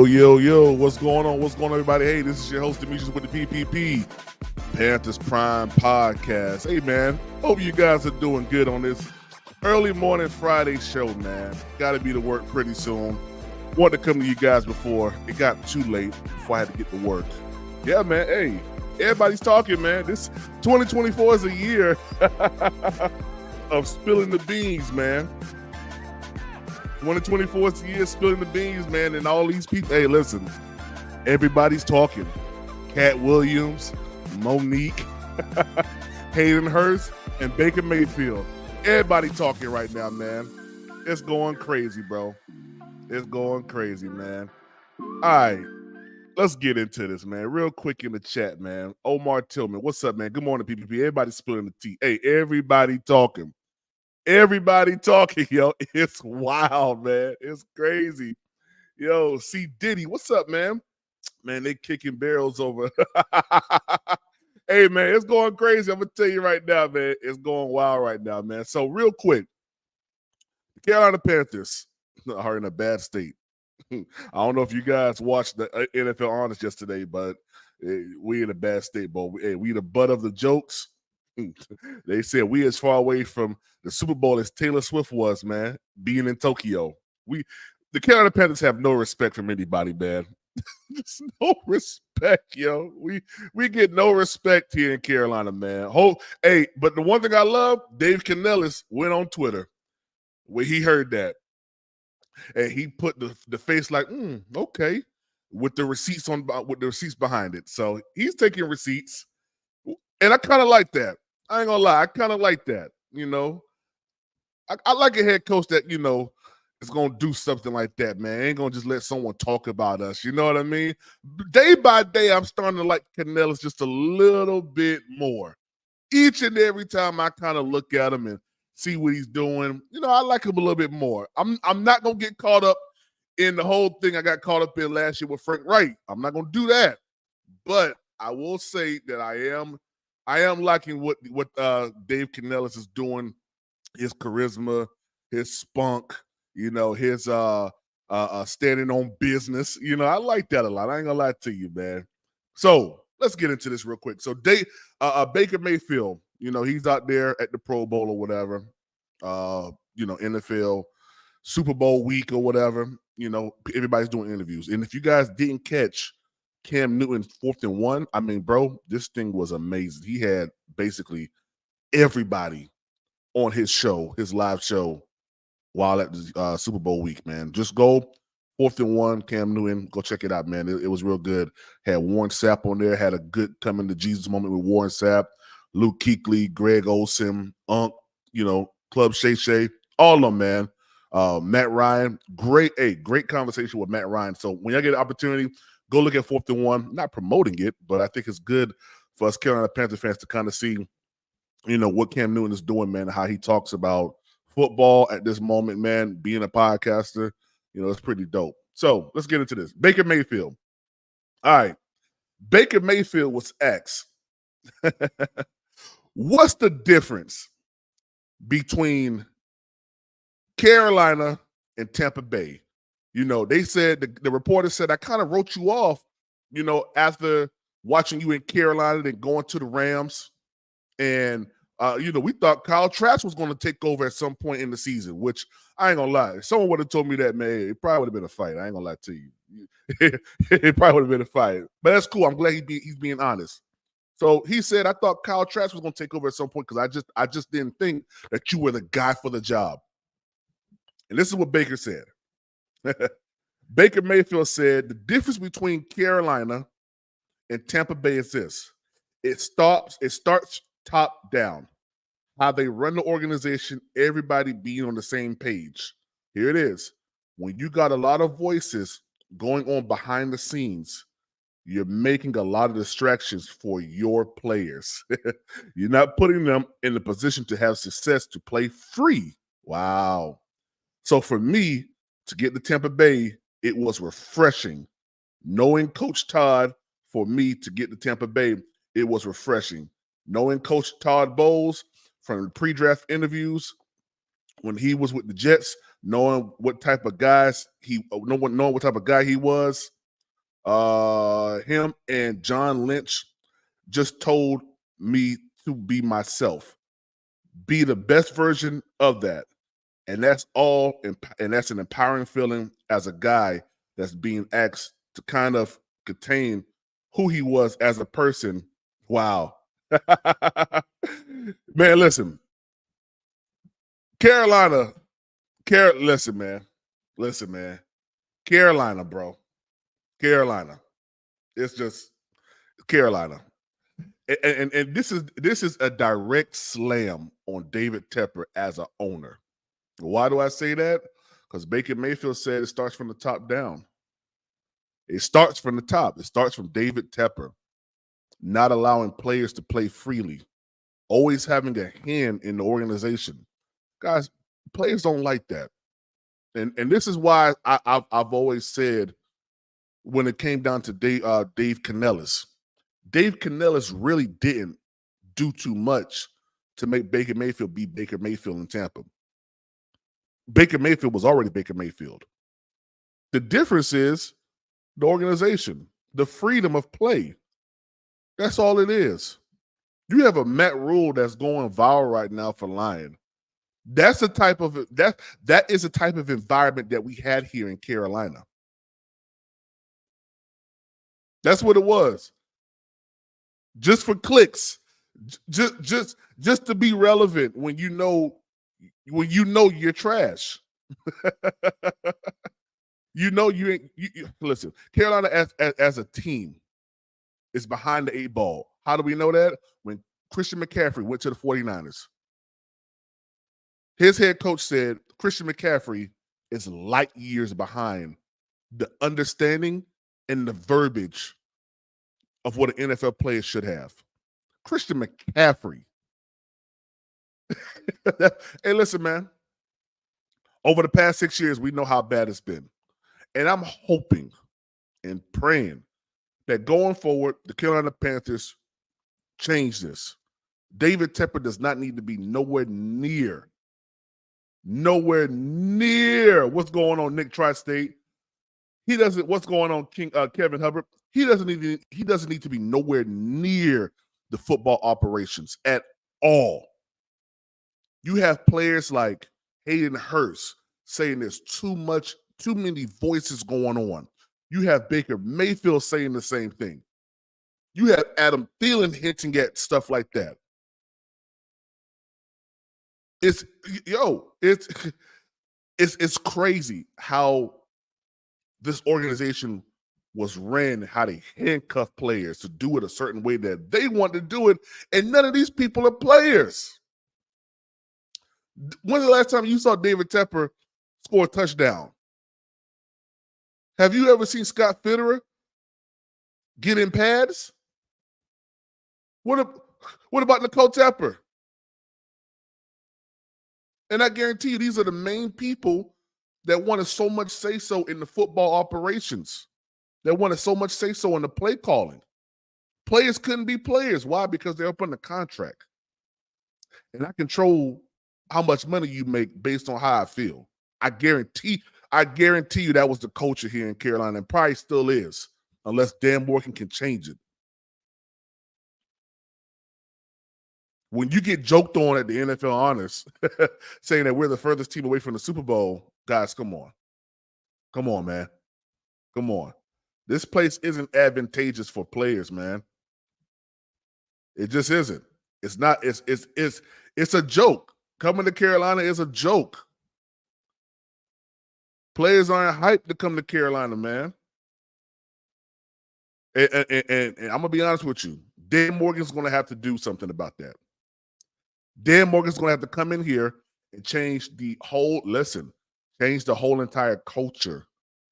Yo, what's going on? What's going on, everybody? Hey, this is your host, Demetrius, with the PPP, Panthers Prime Podcast. Hey, man, hope you guys are doing good on this early morning Friday show, man. Got to be to work pretty soon. Wanted to come to you guys before it got too late, before I had to get to work. Yeah, man, hey, everybody's talking, man. This 2024 is a year of spilling the beans, man. 2024 is the year spilling the beans, man, and all these people. Hey, listen, everybody's talking. Cat Williams, Monique, Hayden Hurst, and Baker Mayfield. Everybody talking right now, man. It's going crazy, bro. It's going crazy, man. All right, let's get into this, man. Real quick in the chat, man. Omar Tillman, what's up, man? Good morning, PPP. Everybody spilling the tea. Hey, everybody talking. Everybody talking, yo. It's wild, man. It's crazy. Yo, C. Diddy, what's up, man? Man, they kicking barrels over. Hey, man, it's going crazy. I'm going to tell you right now, man. It's going wild right now, man. So, real quick, the Carolina Panthers are in a bad state. I don't know if you guys watched the NFL Honest yesterday, but we in a bad state, bro. We the butt of the jokes. They said we as far away from the Super Bowl as Taylor Swift was, man, being in Tokyo. The Carolina Panthers have no respect from anybody, man. Just no respect, yo. We get no respect here in Carolina, man. Hey, but the one thing I love, Dave Canellis went on Twitter where he heard that. And he put the face like, okay, with the receipts behind it. So he's taking receipts. And I kind of like that. I ain't gonna lie. I kind of like that, you know. I like a head coach that, you know, is going to do something like that, man. Ain't going to just let someone talk about us. You know what I mean? Day by day, I'm starting to like Canellis just a little bit more. Each and every time I kind of look at him and see what he's doing, you know, I like him a little bit more. I'm not going to get caught up in the whole thing I got caught up in last year with Frank Wright. I'm not going to do that. But I will say that I am liking what Dave Canellis is doing, his charisma, his spunk, you know, his standing on business. You know, I like that a lot. I ain't gonna lie to you, man. So let's get into this real quick. So Baker Mayfield, you know, he's out there at the Pro Bowl or whatever, you know, NFL Super Bowl week or whatever. You know, everybody's doing interviews. And if you guys didn't catch Cam Newton's 4th and 1, I mean, bro, this thing was amazing. He had basically everybody on his show, his live show, while at the Super Bowl week, man. Just go 4th and 1, Cam Newton. Go check it out, man. It was real good. Had Warren Sapp on there. Had a good coming to Jesus moment with Warren Sapp, Luke Kuechly, Greg Olsen, Unk, you know, Club Shay Shay, all of them, man. Matt Ryan, great conversation with Matt Ryan. So when y'all get an opportunity, go look at 4th and 1. Not promoting it, but I think it's good for us Carolina Panthers fans to kind of see, you know, what Cam Newton is doing, man, how he talks about football at this moment, man, being a podcaster. You know, it's pretty dope. So let's get into this. Baker Mayfield. All right. Baker Mayfield was asked, what's the difference between Carolina and Tampa Bay? You know, they said, the reporter said, I kind of wrote you off, you know, after watching you in Carolina and going to the Rams. And, you know, we thought Kyle Trask was going to take over at some point in the season, which I ain't going to lie. If someone would have told me that, man, it probably would have been a fight. I ain't going to lie to you. It probably would have been a fight. But that's cool. I'm glad he's being honest. So he said, I thought Kyle Trask was going to take over at some point because I just didn't think that you were the guy for the job. And this is what Baker said. Baker Mayfield said, the difference between Carolina and Tampa Bay is this. It starts top down. How they run the organization, everybody being on the same page. Here it is. When you got a lot of voices going on behind the scenes, you're making a lot of distractions for your players. You're not putting them in the position to have success, to play free. Wow. So for me, to get to Tampa Bay, it was refreshing. Knowing Coach Todd, for me to get to Tampa Bay, it was refreshing. Knowing Coach Todd Bowles from the pre-draft interviews when he was with the Jets, knowing what type of guys knowing what type of guy he was. Him and John Lynch just told me to be myself, be the best version of that. And that's all, and that's an empowering feeling as a guy that's being asked to kind of contain who he was as a person. Wow. Man, listen. Carolina, listen, man. Listen, man. Carolina, bro. Carolina. It's just Carolina. And this is a direct slam on David Tepper as an owner. Why do I say that? Because Baker Mayfield said it starts from the top down. It starts from the top. It starts from David Tepper not allowing players to play freely, always having a hand in the organization. Guys, players don't like that. And this is why I've always said when it came down to Dave Canellis, Dave Canellis really didn't do too much to make Baker Mayfield be Baker Mayfield in Tampa. Baker Mayfield was already Baker Mayfield. The difference is the organization, the freedom of play. That's all it is. You have a Matt Rule that's going viral right now for Lion. That's the type of that is the type of environment that we had here in Carolina. That's what it was. Just for clicks, just to be relevant when you know you're trash. You ain't. Listen, Carolina as a team is behind the 8 ball. How do we know that? When Christian McCaffrey went to the 49ers, his head coach said Christian McCaffrey is light years behind the understanding and the verbiage of what an NFL player should have. Christian McCaffrey. Hey, listen, man. Over the past 6 years, we know how bad it's been. And I'm hoping and praying that going forward, the Carolina Panthers change this. David Tepper does not need to be nowhere near what's going on Nick Tri-State. He doesn't. What's going on Kevin Hubbard? He doesn't need to be nowhere near the football operations at all. You have players like Hayden Hurst saying there's too many voices going on. You have Baker Mayfield saying the same thing. You have Adam Thielen hinting at stuff like that. It's crazy how this organization was ran, how they handcuff players to do it a certain way that they want to do it, and none of these people are players. When's the last time you saw David Tepper score a touchdown? Have you ever seen Scott Fitterer get in pads? What about Nicole Tepper? And I guarantee you, these are the main people that wanted so much say-so in the football operations, that wanted so much say-so in the play calling. Players couldn't be players. Why? Because they're up under contract. And I control how much money you make based on how I feel. I guarantee you that was the culture here in Carolina, and probably still is, unless Dan Morgan can change it. When you get joked on at the NFL Honors saying that we're the furthest team away from the Super Bowl, guys, come on. Come on, man. Come on. This place isn't advantageous for players, man. It just isn't. It's not. It's a joke. Coming to Carolina is a joke. Players aren't hyped to come to Carolina, man. And I'm going to be honest with you. Dan Morgan's going to have to do something about that. Dan Morgan's going to have to come in here and change the whole entire culture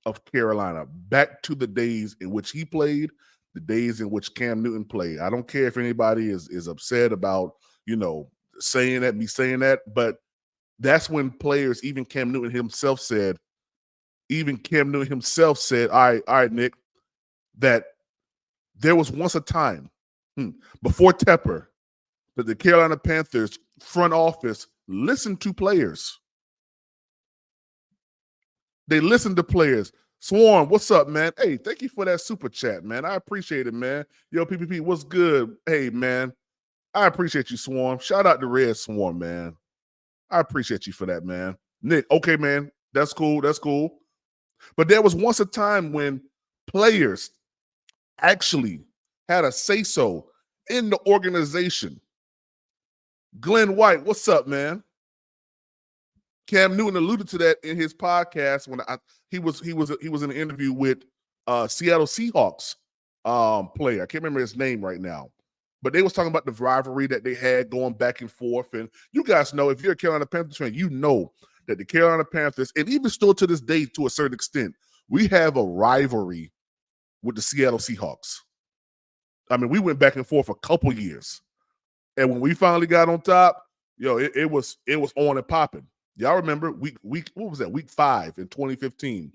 of Carolina back to the days in which he played, the days in which Cam Newton played. I don't care if anybody is upset about, saying that, but that's when players, even Cam Newton himself said, all right, Nick, that there was once a time before Tepper that the Carolina Panthers front office listened to players. They listen to players. Swarm, what's up, man? Hey, thank you for that super chat, man. I appreciate it, man. Yo, PPP, what's good? Hey, man, I appreciate you, Swarm. Shout out to Red Swarm, man. I appreciate you for that, man. Nick, okay, man, that's cool. That's cool. But there was once a time when players actually had a say-so in the organization. Glenn White, what's up, man? Cam Newton alluded to that in his podcast when he was in an interview with Seattle Seahawks player. I can't remember his name right now, but they was talking about the rivalry that they had going back and forth. And you guys know, if you're a Carolina Panthers fan, you know that the Carolina Panthers, and even still to this day, to a certain extent, we have a rivalry with the Seattle Seahawks. I mean, we went back and forth a couple years, and when we finally got on top, it was on and popping. Y'all remember week what was that? Week 5 in 2015.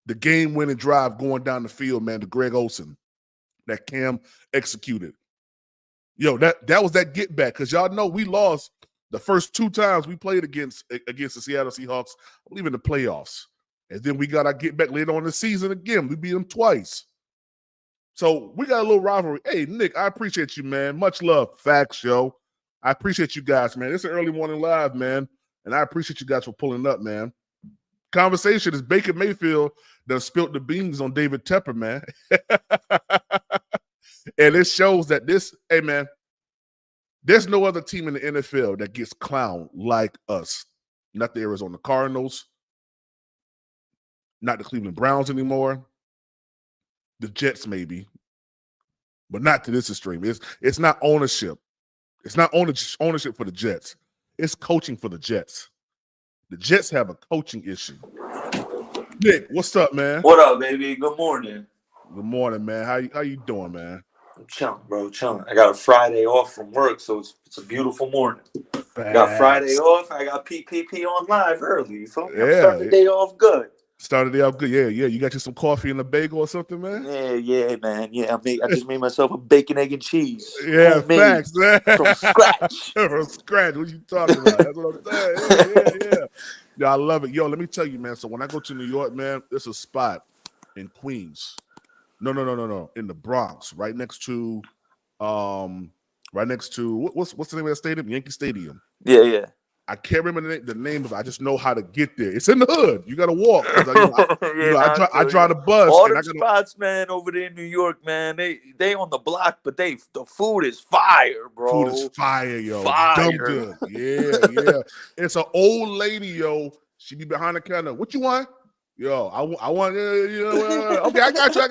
The game-winning drive going down the field, man, to Greg Olsen that Cam executed. That was that get back, because y'all know we lost the first 2 times we played against the Seattle Seahawks, I believe in the playoffs. And then we got our get back later on in the season again. We beat them twice. So we got a little rivalry. Hey, Nick, I appreciate you, man. Much love. Facts, yo. I appreciate you guys, man. It's an early morning live, man. And I appreciate you guys for pulling up, man. Conversation is Baker Mayfield that spilt the beans on David Tepper, man. And it shows that hey, man, there's no other team in the NFL that gets clowned like us. Not the Arizona Cardinals, not the Cleveland Browns anymore. The Jets, maybe, but not to this extreme. It's not ownership. It's not ownership for the Jets. It's coaching for the Jets. The Jets have a coaching issue. Nick, what's up, man? What up, baby? Good morning. Good morning, man. How you doing, man? I'm chilling, bro. Chilling. I got a Friday off from work, so it's a beautiful morning. Got Friday off. I got PPP on live early. You feel me? I'm starting the day off good. Started the day off good. Yeah. You got you some coffee and a bagel or something, man? Yeah, man. Yeah, I just made myself a bacon, egg, and cheese. Yeah, facts, man. From scratch. From scratch. What you talking about? That's what I'm saying. Yeah. Yeah, I love it. Yo, let me tell you, man. So when I go to New York, man, there's a spot in Queens. No. In the Bronx, right next to what's the name of that stadium? Yankee Stadium. Yeah. I can't remember the name of it. I just know how to get there. It's in the hood. You got to walk. I drive the bus. All them spots, man, over there in New York, man, they on the block, but the food is fire, bro. Food is fire, yo. Fire. Dumb good. Yeah. It's an old lady, yo. She be behind the counter. What you want? Yo, I want, okay, I got you.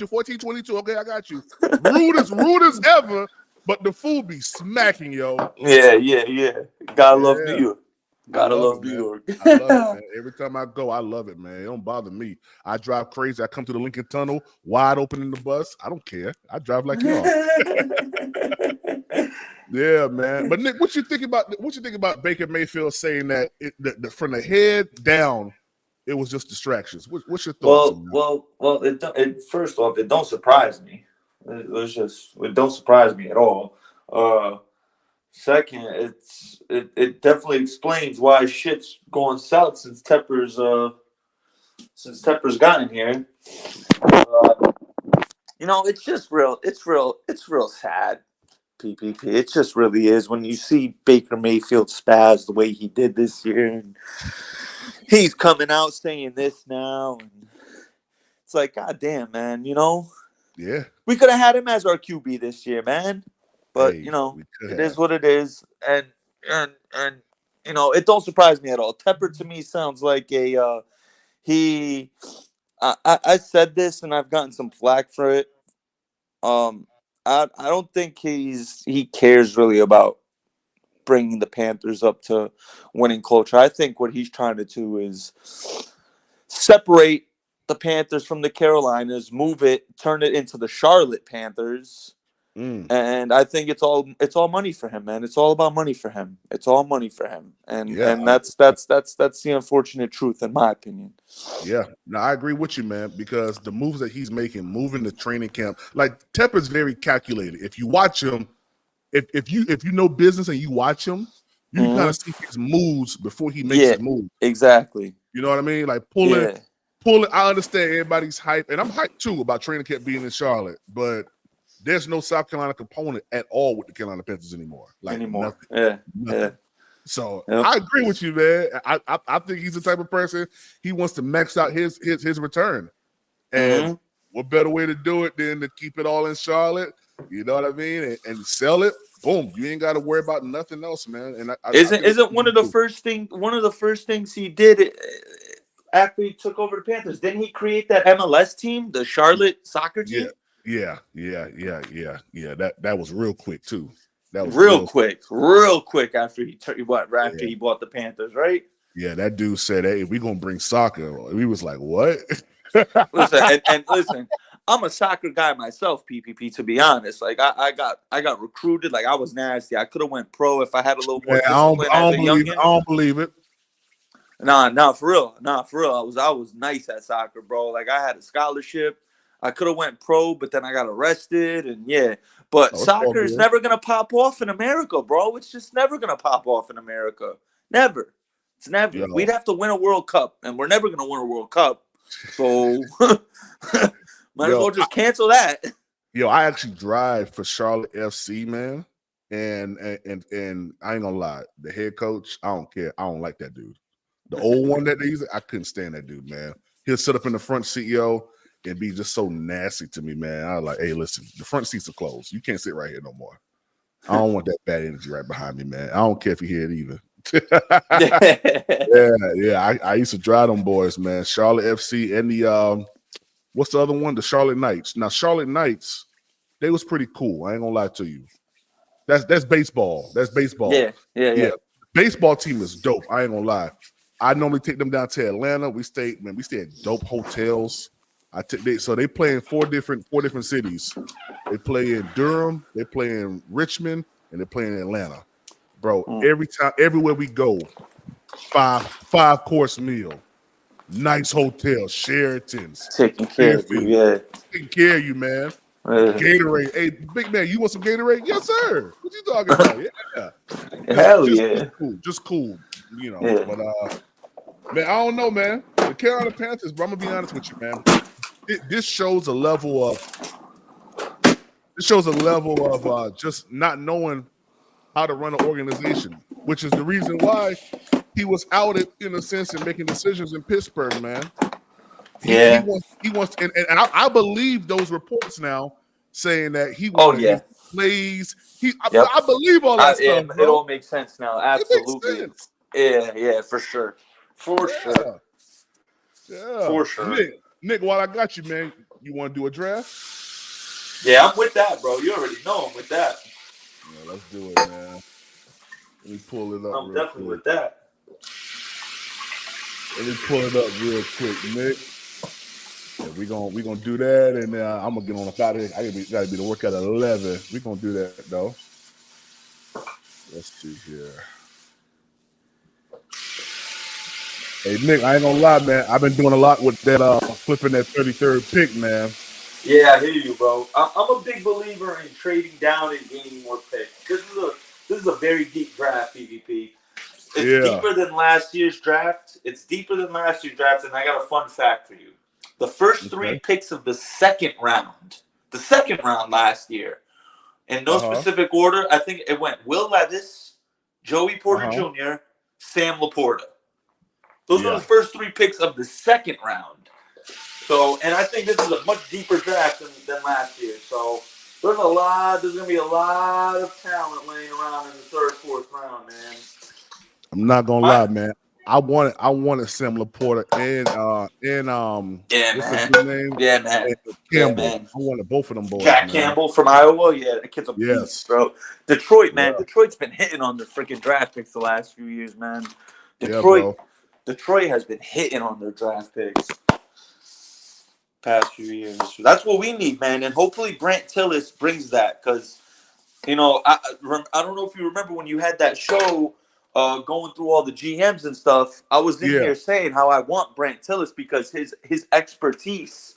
1422. Okay, I got you. Rude as ever. But the food be smacking, yo. Yeah. Gotta love New York. Gotta love New York. I love it, man. Every time I go, I love it, man. It don't bother me. I drive crazy. I come to the Lincoln Tunnel, wide open in the bus. I don't care. I drive like y'all. Yeah, man. But Nick, what you think about Baker Mayfield saying that from the head down, it was just distractions? What's your thoughts? Well. First off, it don't surprise me. It don't surprise me at all. Second, it definitely explains why shit's going south since Tepper's gotten here. It's just real. It's real sad. PPP. It just really is when you see Baker Mayfield spaz the way he did this year, and he's coming out saying this now, and it's like, God damn, man, Yeah. We could have had him as our QB this year, man. But, it is what it is. And it don't surprise me at all. Tepper to me sounds like I said this and I've gotten some flack for it. I don't think he cares really about bringing the Panthers up to winning culture. I think what he's trying to do is separate the Panthers from the Carolinas, move it, turn it into the Charlotte Panthers, and I think it's all money for him, man. It's all about money for him. It's all money for him, and that's the unfortunate truth, in my opinion. Yeah, no, I agree with you, man, because the moves that he's making, moving the training camp, like Tepper's very calculated. If you watch him, if you know business and you watch him, you can kind of see his moves before he makes his move. Exactly. You know what I mean? Like pull it. I understand everybody's hype, and I'm hyped too about training camp being in Charlotte, but there's no South Carolina component at all with the Carolina Panthers anymore. Like nothing. Yeah. So I agree with you, man. I think he's the type of person he wants to max out his return, and what better way to do it than to keep it all in Charlotte? You know what I mean? And sell it. Boom! You ain't got to worry about nothing else, man. And isn't one of the first things he did after he took over the Panthers? Didn't he create that MLS team, the Charlotte soccer team? Yeah. That was real quick too. That was real quick after he bought the Panthers, right? Yeah, that dude said, "Hey, we gonna bring soccer." We was like, "What?" Listen, I'm a soccer guy myself, PPP. To be honest, like I got recruited. Like I was nasty. I could have went pro if I had a little more discipline. I don't believe it. Nah, for real. I was nice at soccer, bro. Like I had a scholarship. I could have went pro, but then I got arrested, and But soccer is never gonna pop off in America, bro. It's just never gonna pop off in America. Never. It's never. Yo. We'd have to win a World Cup, and we're never gonna win a World Cup. So might as well just cancel that. Yo, I actually drive for Charlotte FC, man. And I ain't gonna lie, the head coach, I don't care. I don't like that dude. The old one that they use, I couldn't stand that dude, man. He'll sit up in the front CEO and be just so nasty to me, man. I was like, hey, listen, the front seats are closed. You can't sit right here no more. I don't want that bad energy right behind me, man. I don't care if you hear it either. I used to drive them boys, man. Charlotte FC and the what's the other one? The Charlotte Knights. Now, Charlotte Knights, they was pretty cool. I ain't gonna lie to you. That's baseball. That's baseball. Yeah. Baseball team is dope. I ain't gonna lie. I normally take them down to Atlanta. We stay at dope hotels. So they play in four different cities. They play in Durham, they play in Richmond, and they play in Atlanta. Bro, everywhere we go, five course meal, nice hotel, Sheraton's, taking care of you, taking care of you, man. Gatorade, hey, big man, you want some Gatorade? Yes, sir. What you talking about? Yeah, just cool, you know. Yeah. But man, I don't know, man. The Carolina Panthers, bro. I'm gonna be honest with you, man. This shows a level of just not knowing how to run an organization, which is the reason why he was outed in a sense in making decisions in Pittsburgh, man. He wants, and I believe those reports now saying that he plays. I believe all that stuff. Bro. It all makes sense now. Absolutely. Yeah, for sure. Yeah. For sure. Nick, while I got you, man, you want to do a draft? Yeah, I'm with that, bro. You already know I'm with that. Yeah, let's do it, man. Let me pull it up. I'm definitely with that. Let me pull it up real quick, Nick. Yeah, we gonna do that, and I'm gonna get on the out of here. I gotta be to work at 11. We gonna do that though. Let's see here. Hey Nick, I ain't gonna lie, man. I've been doing a lot with that flipping that 33rd pick, man. Yeah, I hear you, bro. I'm a big believer in trading down and gaining more picks. This is a very deep draft, PvP. It's deeper than last year's draft. And I got a fun fact for you. The first three picks of the second round last year, in no specific order, I think it went Will Levis, Joey Porter Jr., Sam Laporta. Those were the first three picks of the second round. So, and I think this is a much deeper draft than last year. So, there's going to be a lot of talent laying around in the third, fourth round, man. I'm not going to lie, man. I wanted Sam Laporta and what's his name? Yeah, man. And Campbell. Yeah, man. I wanted both of them boys. Jack Campbell from Iowa. Yeah, that kid's a beast, bro. Detroit, man. Yeah. Detroit's been hitting on the freaking draft picks the last few years, man. Detroit has been hitting on their draft picks past few years. So that's what we need, man. And hopefully Brant Tillis brings that because, you know, I don't know if you remember when you had that show going through all the GMs and stuff. I was in here saying how I want Brant Tillis because his expertise,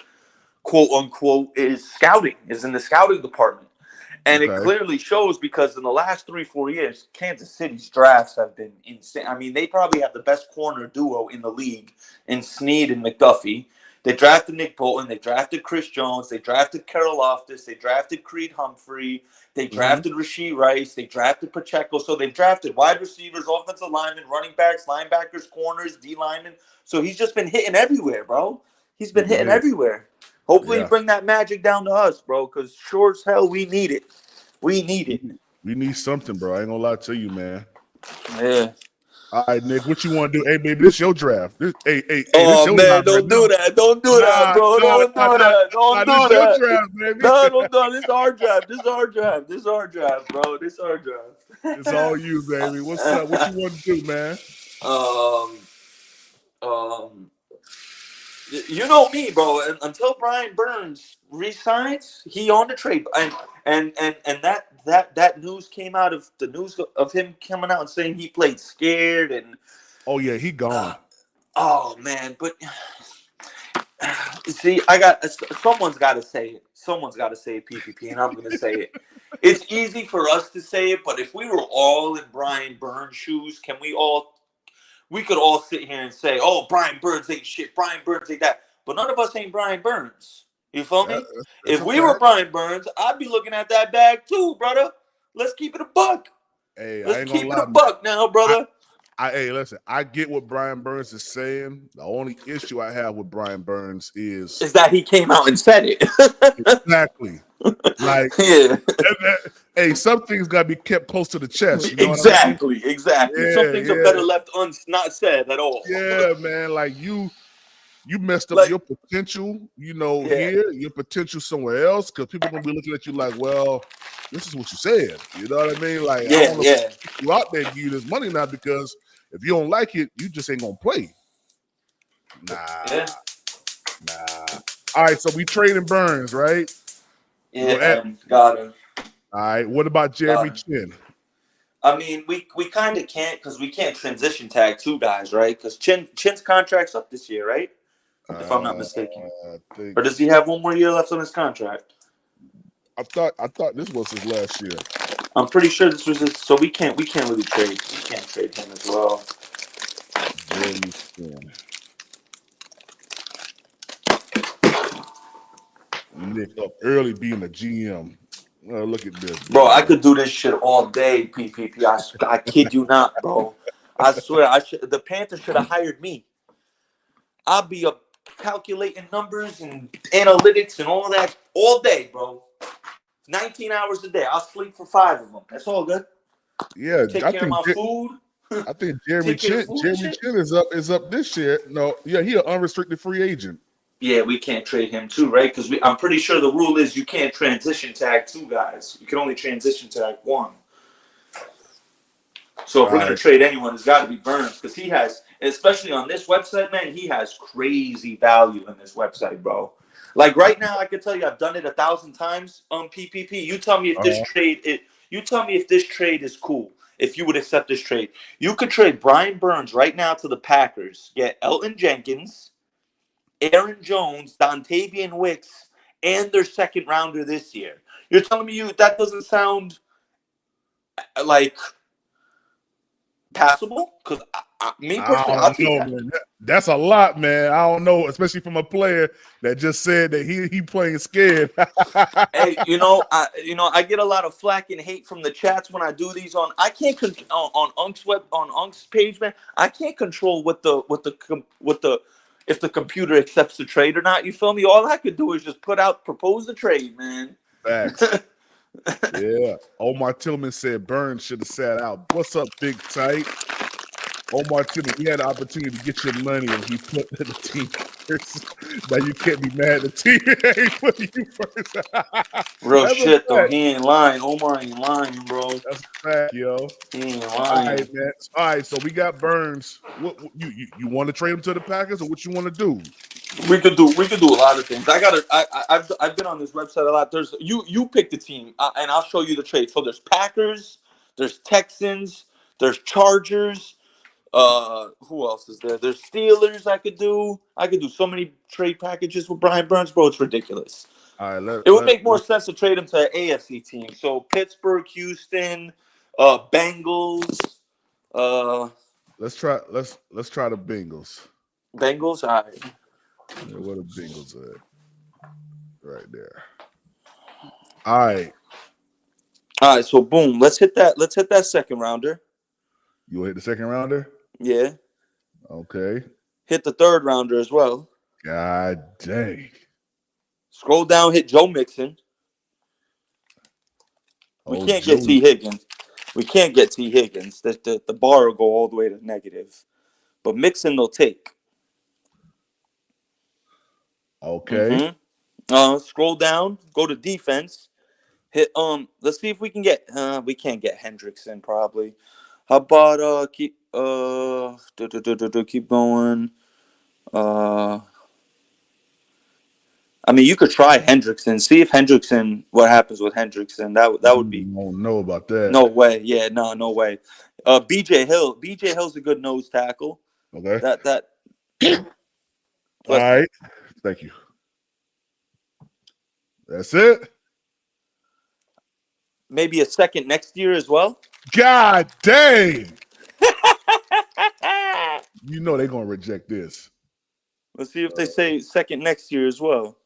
quote unquote, is in the scouting department. And it Okay. clearly shows because in the last 3-4 years, Kansas City's drafts have been insane. I mean, they probably have the best corner duo in the league in Snead and McDuffie. They drafted Nick Bolton. They drafted Chris Jones. They drafted Carol Loftus. They drafted Creed Humphrey. They drafted Rashee Rice. They drafted Pacheco. So they've drafted wide receivers, offensive linemen, running backs, linebackers, corners, D linemen. So he's just been hitting everywhere, bro. He's been hitting everywhere. Hopefully, bring that magic down to us, bro, because sure as hell we need it. We need it. We need something, bro. I ain't gonna lie to you, man. Yeah. All right, Nick, what you want to do? Hey, baby, this your draft. This Oh, your man, draft don't do that. Don't do that, bro. Don't do that. Don't do this that. your draft, baby. No, don't do it. This is our draft. This is our draft. This is our draft, bro. This is our draft. It's all you, baby. What's up? What you want to do, man? You know me, bro. Until Brian Burns resigns, he on the trade, and that news came out of the news of him coming out and saying he played scared and. Oh yeah, he gone. Oh man, but see, someone's got to say it. Someone's got to say it, PPP, and I'm going to say it. It's easy for us to say it, but if we were all in Brian Burns' shoes, we could all sit here and say, "Oh, Brian Burns ain't shit. Brian Burns ain't that." But none of us ain't Brian Burns. You feel me? If we were Brian Burns, I'd be looking at that bag too, brother. Let's keep it a buck. Hey, Let's keep it a buck now, brother. Hey, listen, I get what Brian Burns is saying. The only issue I have with Brian Burns is that he came out and said it. Exactly. Like, hey, some things got to be kept close to the chest. You know exactly. Yeah, some things are better left not said at all. Yeah, man. Like you messed up your potential, here, your potential somewhere else, because people gonna be looking at you like, well, this is what you said. You know what I mean? Like, I don't know if you out there give you this money now, because if you don't like it, you just ain't gonna play. Nah. All right, so we trading Burns, right? Yeah, got him. All right. What about Jeremy Chin? I mean, we kind of can't, because we can't transition tag two guys, right? Because Chin's contract's up this year, right? If I'm not mistaken. Or does he have one more year left on his contract? I thought this was his last year. I'm pretty sure this was his. So we can't really trade. We can't trade him as well. Jeremy Chin. Nick up early being a GM. Well, look at this, bro. I could do this shit all day, PPP. I kid you not, bro. I swear, the Panthers should have hired me. I'll be up calculating numbers and analytics and all that all day, bro. 19 hours a day. I'll sleep for 5 of them. That's all good. Yeah, take care of my food. I think Jeremy Chin is up this year. No, yeah, he an unrestricted free agent. Yeah, we can't trade him too, right? Because I'm pretty sure the rule is you can't transition tag 2 guys. You can only transition tag 1. So if we're going to trade anyone, it's got to be Burns, because he has, especially on this website, man, he has crazy value in this website, bro. Like right now, I can tell you I've done it 1,000 times on PPP. You tell me if this trade is cool. If you would accept this trade, you could trade Brian Burns right now to the Packers, get Elton Jenkins, Aaron Jones, Dontavian Wicks, and their second rounder this year. You're telling me that doesn't sound like passable? Because me personally, I'll take that. Man. That's a lot, man. I don't know, especially from a player that just said that he playing scared. Hey, I get a lot of flack and hate from the chats when I do these on. I can't on Unc's page, man. I can't control if the computer accepts the trade or not. You feel me? All I could do is just propose the trade, man. Facts. Yeah. Omar Tillman said Burns should have sat out. What's up, Big Tight? Omar Tillman, we had the opportunity to get your money and he put the team first. Now you can't be mad at the team ain't putting you first. Real shit, though. He ain't lying. Omar ain't lying, bro. That's a fact, yo. He ain't lying. All right, man. All right, so we got Burns. What you want to trade him to the Packers, or what you want to do? We could do a lot of things. I've been on this website a lot. There's you pick the team, and I'll show you the trade. So there's Packers, there's Texans, there's Chargers. Who else is there? There's Steelers. I could do so many trade packages with Brian Burns, bro. It's ridiculous. All right, It would make more sense to trade him to an AFC team. So Pittsburgh, Houston, Bengals. let's try the Bengals. Bengals. All right. Yeah, where the Bengals at? Right there. All right. All right. So boom. Let's hit that second rounder. You will hit the second rounder? Yeah. Okay. Hit the third rounder as well. God dang. Scroll down. Hit Joe Mixon. We can't get T. Higgins. We can't get T. Higgins. The bar will go all the way to negative. But Mixon they'll take. Okay. Scroll down. Go to defense. Hit let's see if we can get we can't get Hendrickson probably. How about keep keep going. I mean you could try Hendrickson. See if Hendrickson what happens with Hendrickson. That would be I don't know about that. no way. Yeah, no way. BJ Hill. BJ Hill's a good nose tackle. Okay. That all right. Thank you. That's it. Maybe a second next year as well. God dang. You know they're gonna reject this. Let's see if they say second next year as well.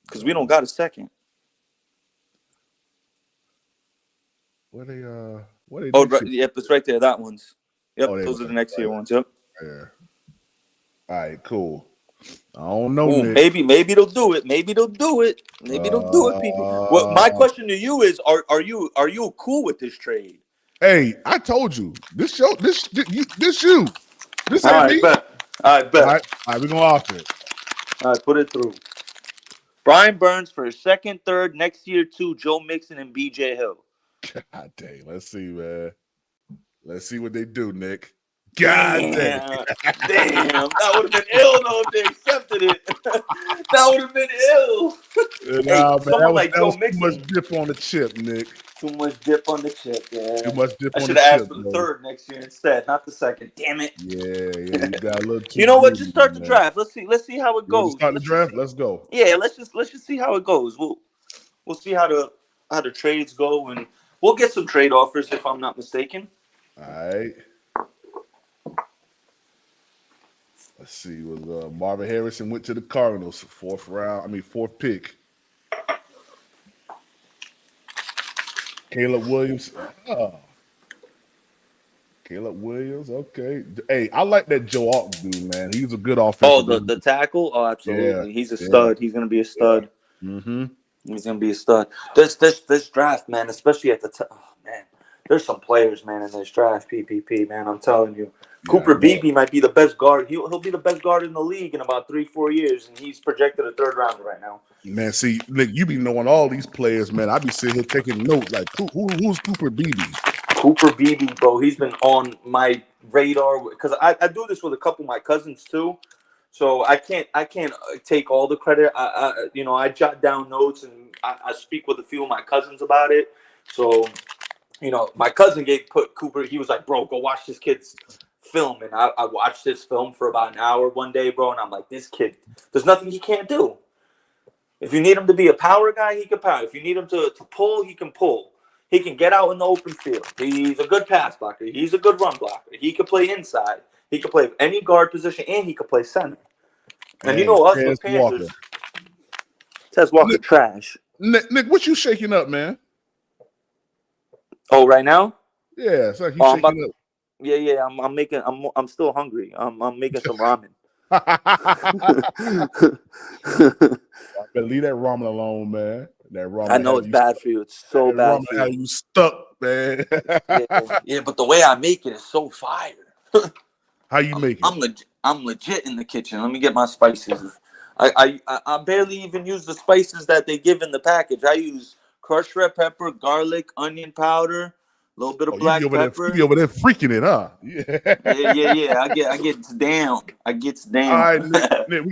Because we don't got a second. What they Oh, right, yep, it's right there. That one's. Yep, those are the next year ones. Yep. Yeah. All right, cool. I don't know. Ooh, maybe they'll do it. Maybe they'll do it. Maybe they'll do it, people. Well, my question to you is: Are you cool with this trade? Hey, I told you this show. This you. This All ain't right, me. bet. All right, bet. All right, we're gonna offer it. All right, put it through. Brian Burns for second, third next year too. Joe Mixon and BJ Hill. God dang. Let's see, man. Let's see what they do, Nick. God dang. Damn. That would have been ill though if they accepted it. That would have been ill. Nah, hey, someone like Joe too Mixon. much dip on the chip, Nick. Too much dip on the chip, yeah. Too much dip I on the chip. should have asked for the third next year instead, not the second. Damn it. Yeah, you got a little too You know what? greedy, Just start the man. draft. Let's see how it goes. Start the draft. Let's go. Yeah, let's just see how it goes. We'll see how the trades go, and we'll get some trade offers if I'm not mistaken. All right. Let's see. Marvin Harrison went to the Cardinals, fourth pick. Caleb Williams. Caleb Williams. Okay. Hey, I like that Joe Alton dude, man. He's a good offensive. Oh, the tackle. Oh, absolutely. Yeah. He's a stud. He's gonna be a stud. Yeah. Mm-hmm. He's gonna be a stud. This draft, man, especially at the top. Oh, man, there's some players, man, in this draft. PPP, man. I'm telling you. Cooper Beebe might be the best guard. He'll be the best guard in the league in about 3-4 years, and he's projected a third rounder right now. Man, see, Nick, you be knowing all these players, man. I be sitting here taking notes. Like, who's Cooper Beebe? Cooper Beebe, bro. He's been on my radar because I do this with a couple of my cousins too, so I can't take all the credit. I jot down notes and I speak with a few of my cousins about it. So, my cousin put Cooper. He was like, bro, go watch this kid's film, and I watched this film for about an hour one day, bro, and I'm like, this kid, there's nothing he can't do. If you need him to be a power guy, he can power. If you need him to pull, he can pull. He can get out in the open field. He's a good pass blocker. He's a good run blocker. He can play inside. He can play any guard position, and he can play center. And you know us with Panthers. Tez Walker trash. Nick, what you shaking up, man? Oh, right now? Yeah, it's like he's shaking up. Yeah. I'm still hungry. I'm making some ramen. Better leave that ramen alone, man. That ramen. I know it's bad for you. It's so bad for you. How you stuck, man? yeah, but the way I make it is so fire. How you make it? I'm legit in the kitchen. Let me get my spices. I barely even use the spices that they give in the package. I use crushed red pepper, garlic, onion powder, a little bit of black pepper. You be over there freaking it, huh? Yeah. I get down. All right, Nick,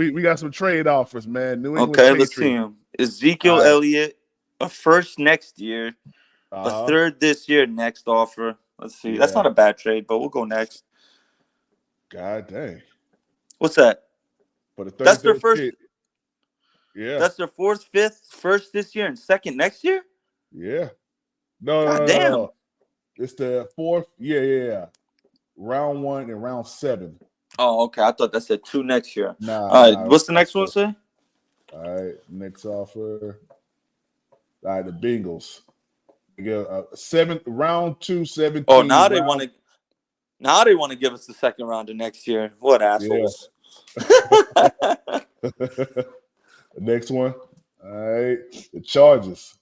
we got some trade offers, man. New England okay, let's see him. Ezekiel Elliott, a first next year, a third this year. Next offer. Let's see. That's not a bad trade, but we'll go next. God dang. What's that? For the That's their first. Pick. Yeah. That's their fourth, fifth, first this year, and second next year. Yeah. No, no, God no, no, damn. no. It's the fourth. Yeah. Round 1 and round 7. Oh, okay. I thought that said 2 next year. All right. Nah. What's the next one say? All right. Next offer. All right. The Bengals. You get round 2, 17. Oh, now they want to. Now they want to give us the second round of next year. What Yeah. assholes? The next one. All right. The Chargers.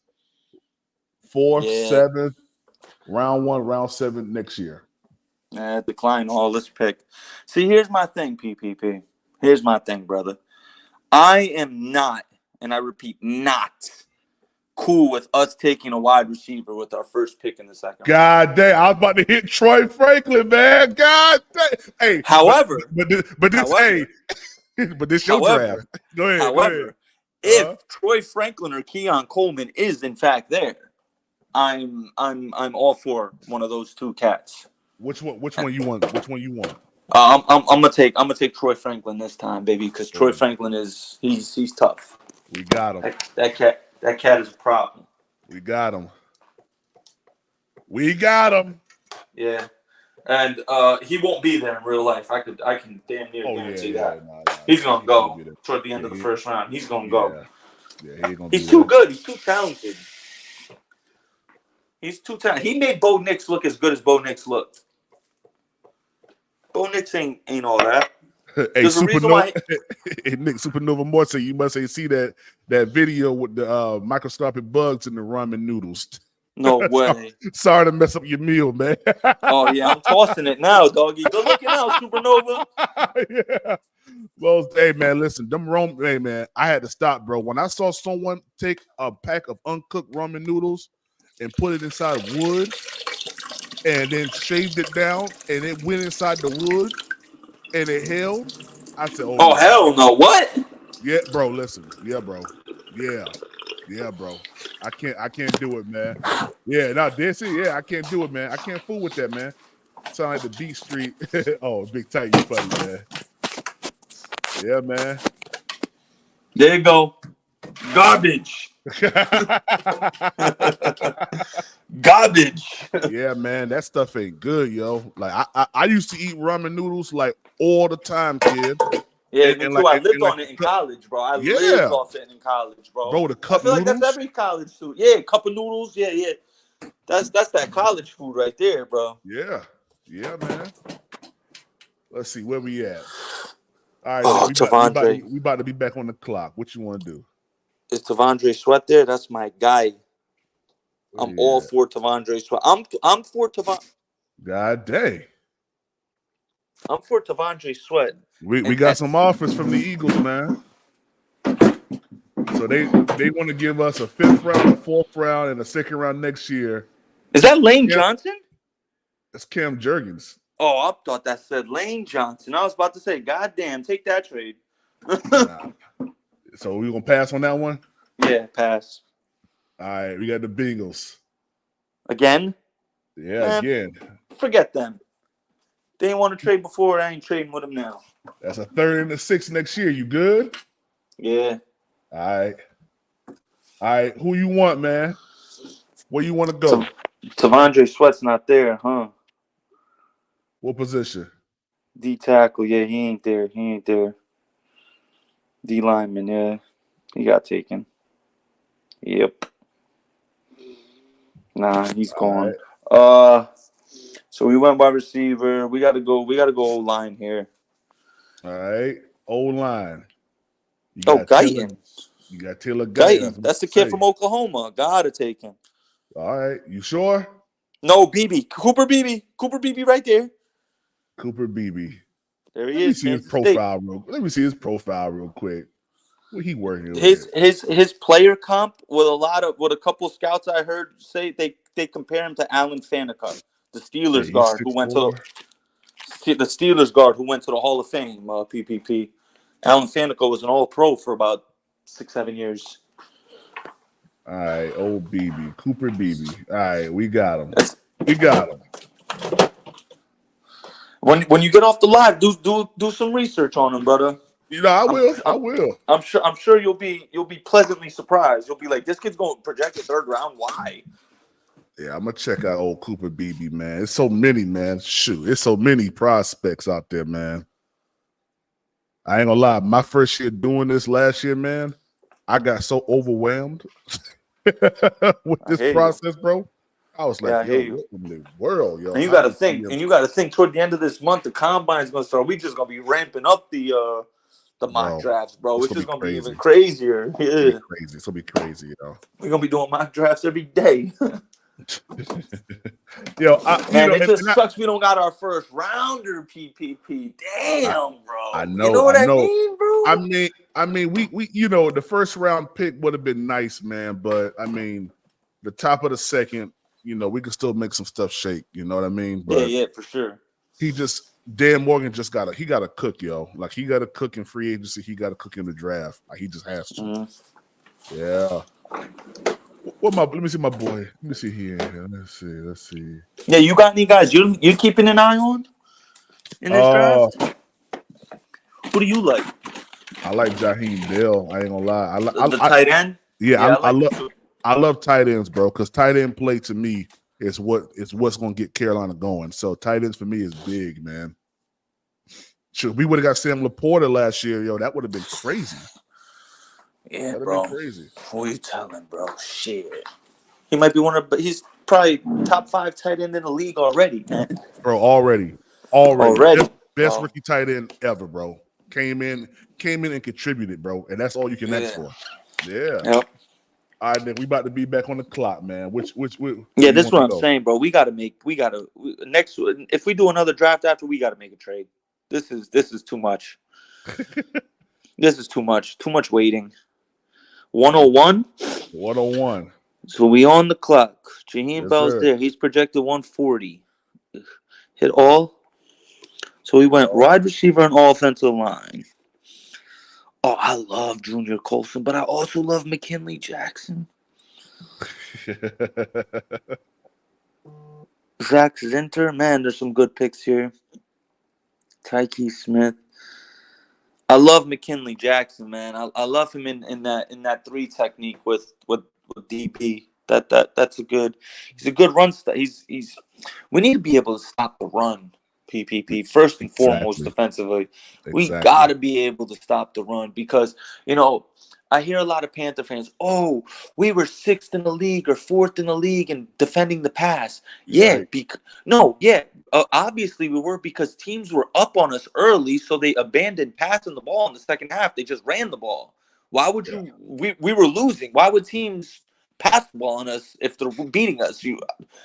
4th, Yeah. 7th, round 1, round 7 next year. Decline all this pick. See, here's my thing, PPP. Here's my thing, brother. I am not, and I repeat, not cool with us taking a wide receiver with our first pick in the second round. God damn, I was about to hit Troy Franklin, man. God damn. Hey, However, but this your draft. Go ahead. If Troy Franklin or Keon Coleman is in fact there, I'm all for one of those two cats. Which one you want? I'm gonna take Troy Franklin this time, baby, because Troy Franklin he's tough. We got him. That cat is a problem. We got him. Yeah, and he won't be there in real life. I can damn near guarantee that. Nah, he's gonna go toward the end of the first round. He's gonna go. Yeah, he's too good. He's too talented. He made Bo Nix look as good as Bo Nix looked. Bo Nix ain't all that. Hey, Supernova, hey, Nick, Supernova Morton, you must see that video with the microscopic bugs in the ramen noodles. No way. Sorry to mess up your meal, man. Oh, yeah, I'm tossing it now, doggy. Good looking out, Supernova. Yeah. Well, hey, man, listen, hey, man, I had to stop, bro. When I saw someone take a pack of uncooked ramen noodles and put it inside wood and then shaved it down and it went inside the wood and it held, I said, oh hell no. What? Yeah, bro, listen. Yeah, bro. Yeah, bro. I can't do it, man. Yeah, no, this is, I can't do it, man. I can't fool with that, man. Sound like the Beat Street. Oh, Big Tight, you funny, man. Yeah, man. There you go. Garbage. Garbage. Yeah, man, that stuff ain't good, yo. Like I used to eat ramen noodles like all the time, kid. Yeah, me too. I lived on it in college, bro. I lived off it in college, bro. Bro, the cup I feel noodles? like that's every college food. Yeah, cup of noodles. Yeah. That's that college food right there, bro. Yeah, man. Let's see where we at. All right, Tavondre. we about to be back on the clock. What you want to do? Is Tavondre Sweat there? That's my guy. I'm all for Tavondre Sweat. I'm for Tavondre. God dang. I'm for Tavondre Sweat. We got some offers from the Eagles, man. So they want to give us a 5th round, a 4th round, and a 2nd round next year. Is that Lane Johnson? That's Cam Jurgens. Oh, I thought that said Lane Johnson. I was about to say, God damn, take that trade. Nah. So we gonna pass on that one? Yeah, pass. All right, we got the Bengals. Again? Yeah, again. Forget them. They didn't want to trade before. I ain't trading with them now. That's a 3rd and a 6th next year. You good? Yeah. All right. Who you want, man? Where you want to go? Tavondre Sweat's not there, huh? What position? D tackle. Yeah, he ain't there. D lineman. Yeah, he got taken. Yep. Nah, he's gone. Right. So we went wide receiver. We gotta go O-line here. All right. O-line. Guyton. You got Taylor Guyton. That's the kid from Oklahoma. Gotta take him. All right. You sure? No, BB. Cooper BB right there. Cooper BB. There he is. Let me see his profile real quick. What he working with? His player comp with a couple scouts I heard say they compare him to Alan Faneca, the Steelers guard who went to the Hall of Fame. PPP. Alan Faneca was an All-Pro for about 6-7 years. All right, old BB, Cooper BB. All right, we got him. When you get off the live, do some research on him, brother. You know, I I'm, will. I I'm, will. I'm sure you'll be pleasantly surprised. You'll be like, this kid's going projected third round. Why? Yeah, I'm gonna check out old Cooper Beebe, man. It's so many, man. Shoot, it's so many prospects out there, man. I ain't gonna lie. My first year doing this last year, man, I got so overwhelmed with I this hear you. process, bro. I was Yeah, like, I hear yo, you. what in the world, yo? And you How got to am I think, gonna- and you got to think toward the end of this month, the combine's gonna start. We just gonna be ramping up the mock bro? drafts, bro. It's It's gonna be just gonna be even crazy. crazier. It's gonna be Yeah, crazy. It's gonna be crazy, we're gonna be doing mock drafts every day. yo. Man, it And just sucks we don't got our first rounder PPP. I, Damn, I bro. You know know, what I I know. mean, bro? We, the first round pick would have been nice, man. But I mean, the top of the second, we can still make some stuff shake. You know what I mean? But Yeah, for sure. Dan Morgan just got to cook, yo. Like he got to cook in free agency. He got to cook in the draft. Like he just has to. Mm-hmm. Yeah. Let me see my boy. Let me see here. Let's see. Yeah, you got any guys you keeping an eye on in this draft? Who do you like? I like Jaheim Bell. I ain't gonna lie. The tight end? Yeah, I like I love tight ends, bro. Because tight end play to me is what's gonna get Carolina going. So tight ends for me is big, man. Sure, we would have got Sam Laporta last year, yo. That would have been crazy. Yeah, That'd bro. have been crazy. Who are you telling, bro? Shit. He might be but he's probably top 5 tight end in the league already, man. Bro, already. Best rookie tight end ever, bro. Came in and contributed, bro. And that's all you can ask for. Yeah. Yep. All right, then we about to be back on the clock, man. Yeah, this is what I'm saying, bro. Next, if we do another draft after, we got to make a trade. This is too much. This is too much. Too much waiting. 101. 101. So we on the clock. Jaheim Yes, Bell's sir. there. He's projected 140. Hit all. So we went wide receiver and offensive line. Oh, I love Junior Colson, but I also love McKinley Jackson. Zach Zinter. Man, there's some good picks here. Tyke Smith. I love McKinley Jackson, man. I love him in that 3 technique with DB. That's a good. He's a good run. We need to be able to stop the run. PPP first and foremost defensively. We got to be able to stop the run because I hear a lot of Panther fans. Oh, we were 6th in the league or 4th in the league in defending the pass. Yeah, obviously we were because teams were up on us early, so they abandoned passing the ball in the second half. They just ran the ball. Why would you? We were losing. Why would teams pass the ball on us if they're beating us?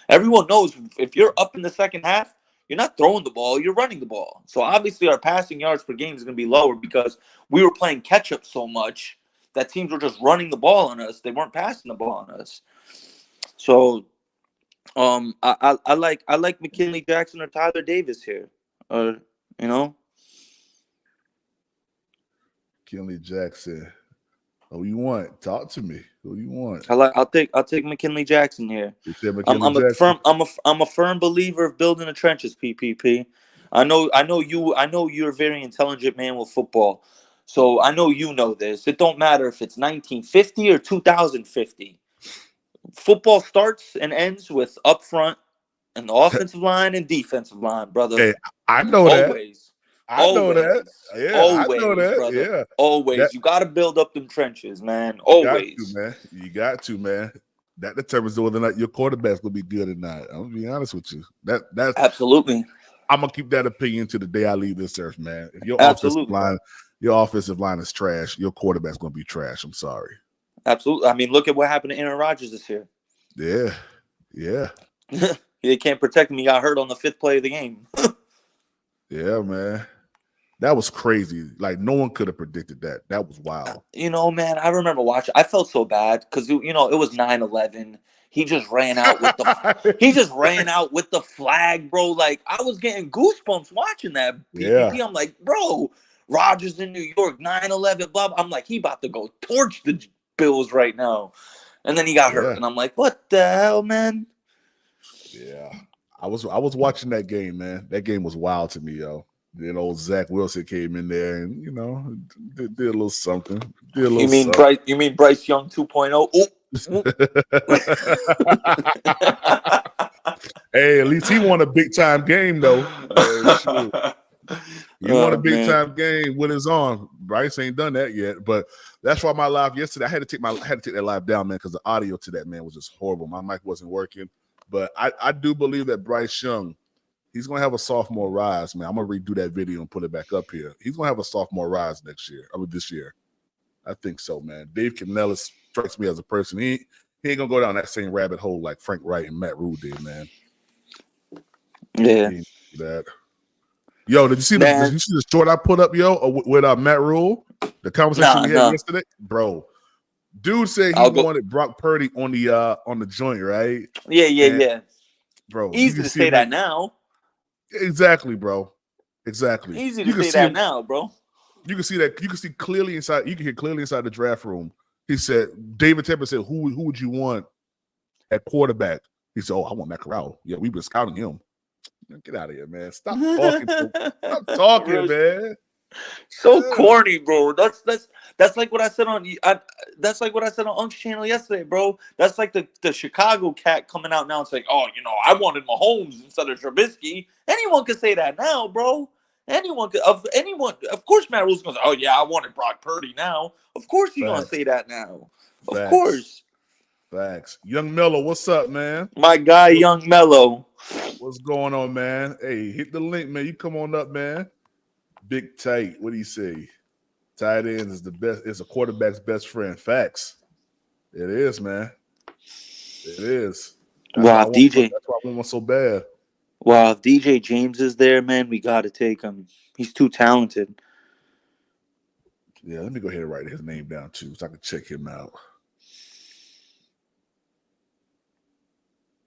Everyone knows if you're up in the second half, you're not throwing the ball, you're running the ball. So obviously our passing yards per game is going to be lower because we were playing catch up so much that teams were just running the ball on us. They weren't passing the ball on us. So I like McKinley Jackson or Tyler Davis here. McKinley Jackson. Who you want? Talk to me. Who you want? I'll take McKinley Jackson here. You said McKinley Jackson? I'm a firm believer of building the trenches, PPP. I know you're a very intelligent man with football. So I know you know this. It don't matter if it's 1950 or 2050. Football starts and ends with up front and the offensive line and defensive line, brother. Hey, I know Always. that. I know that. Yeah, always, I know that. brother. Yeah. Always. You got to build up them trenches, man. Always. You got to, man. That determines whether or not your quarterback's gonna be good or not. I'm gonna be honest with you. That's absolutely. I'm gonna keep that opinion to the day I leave this earth, man. If your offensive line is trash, your quarterback's gonna be trash. I'm sorry. Absolutely. I mean, look at what happened to Aaron Rodgers this year. Yeah. They can't protect him. He got hurt on the 5th play of the game. Yeah, man. That was crazy. Like, no one could have predicted that. That was wild. Man, I remember watching. I felt so bad because, it was 9/11. He just ran out with the flag, bro. Like, I was getting goosebumps watching that. PPP. Yeah. I'm like, bro, Rodgers in New York, 9/11, blah, blah. I'm like, he about to go torch the Bills right now. And then he got hurt. And I'm like, what the hell, man? Yeah. I was watching that game, man. That game was wild to me, yo. Then old Zach Wilson came in there and did a little something. Did a little You mean something. Bryce? You mean Bryce Young 2.0? Hey, at least he won a big time game though. Shoot. He won a big time game with his arm. Bryce ain't done that yet, but that's why my live yesterday. I had to take that live down, man, because the audio to that man was just horrible. My mic wasn't working, but I do believe that Bryce Young, he's gonna have a sophomore rise, man. I'm gonna redo that video and put it back up here. He's gonna have a sophomore rise this year. I think so, man. Dave Canellis strikes me as a person. He ain't gonna go down that same rabbit hole like Frank Wright and Matt Rule did, man. Yeah. That. Yo, did you see the short I put up, with Matt Rule? The conversation we had yesterday, bro. Dude said he wanted Brock Purdy on the joint, right? Yeah. Bro, easy to say that now. Exactly, bro. Exactly. Easy to say that now, bro. You can see that. You can see clearly inside. You can hear clearly inside the draft room. He said, David Tepper said, who would you want at quarterback? He said, I want Matt Corral. Yeah, we've been scouting him. Get out of here, man. Stop talking. Stop talking, man. So corny, bro. That's like what I said on that's like what I said on Unc's channel yesterday, bro. That's like the Chicago cat coming out now and saying, I wanted Mahomes instead of Trubisky. Anyone could say that now, bro. Anyone. Of course, Matt Rule's going to say, I wanted Brock Purdy now. Of course he's going to say that now. Of course. Facts. Young Mello, what's up, man? My guy, Young Mello. What's going on, man? Hey, hit the link, man. You come on up, man. Big tight. What do you say? Tight end is the best. It's a quarterback's best friend. Facts. It is, man. It is. That's why I want one so bad. Wow, if DJ James is there, man, we got to take him. He's too talented. Yeah, let me go ahead and write his name down, too, so I can check him out.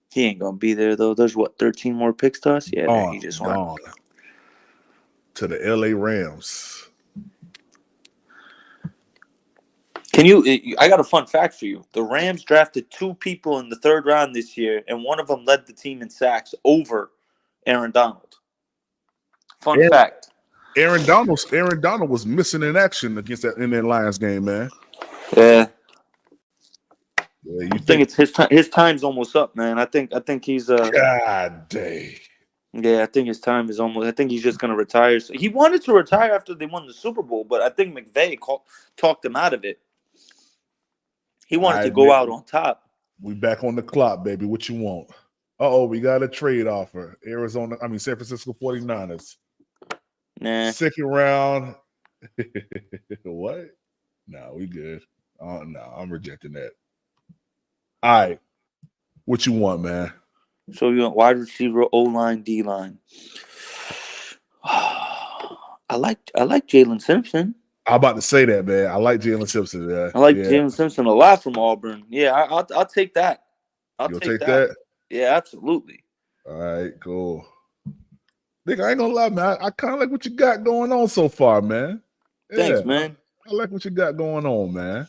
He ain't going to be there, though. There's, 13 more picks to us? Yeah, he just went. To the LA Rams. I got a fun fact for you. The Rams drafted 2 people in the 3rd round this year, and one of them led the team in sacks over Aaron Donald. Fun fact. Aaron Donald was missing in action in that Lions game, man. Yeah. You think it's his time's almost up, man. I think he's God dang. Yeah, I think his time is almost. I think he's just gonna retire. So he wanted to retire after they won the Super Bowl, but I think McVay talked him out of it. He wanted to go out on top. We back on the clock, baby. What you want? We got a trade offer. San Francisco 49ers. Nah. 2nd round. What? No, we good. No, I'm rejecting that. All right. What you want, man? So you want wide receiver, O-line, D-line. I like Jalen Simpson. I'm about to say that, man. I like Jalen Simpson, man. I like Jalen Simpson a lot from Auburn. Yeah, I'll take that. You'll take that? Yeah, absolutely. All right, cool. Nigga, I ain't gonna lie, man. I kind of like what you got going on so far, man. Thanks, man. I like what you got going on, man.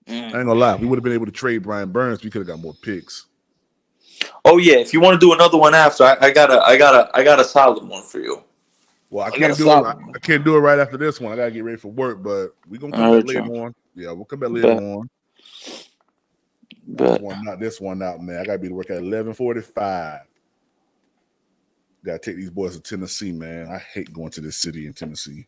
I ain't gonna lie. We would have been able to trade Brian Burns. We could have got more picks. Oh yeah, if you want to do another one after, I got a solid one for you. Well, I can't do it right after this one. I gotta get ready for work, but we gonna come back later on. Yeah, we'll come back later on. Knock this one out, man. I gotta be to work at 11:45. Gotta take these boys to Tennessee, man. I hate going to this city in Tennessee.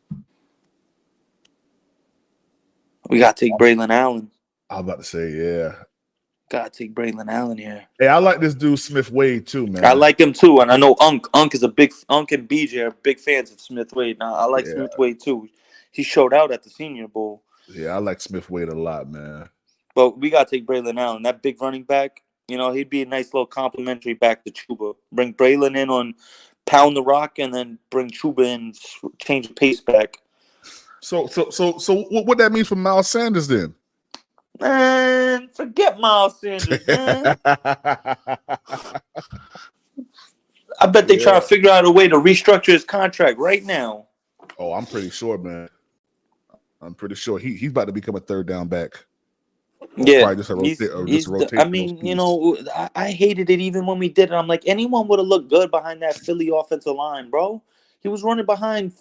We gotta take Braylon Allen. I was about to say, yeah. Gotta take Braylon Allen here. Hey, I like this dude Smith Wade too, man. I like him too, and I know Unk and BJ are big fans of Smith Wade. Now I like Smith Wade too. He showed out at the Senior Bowl. Yeah, I like Smith Wade a lot, man. But we gotta take Braylon Allen, that big running back. He'd be a nice little complimentary back to Chuba. Bring Braylon in on pound the rock, and then bring Chuba in, change the pace back. So what that means for Miles Sanders then? Man, forget Miles Sanders, man. I bet they try to figure out a way to restructure his contract right now. Oh, I'm pretty sure, man. I'm pretty sure he's about to become a 3rd down back. or Yeah, probably just just a I rotational mean, piece. I hated it even when we did it. I'm like, anyone would have looked good behind that Philly offensive line, bro. He was running behind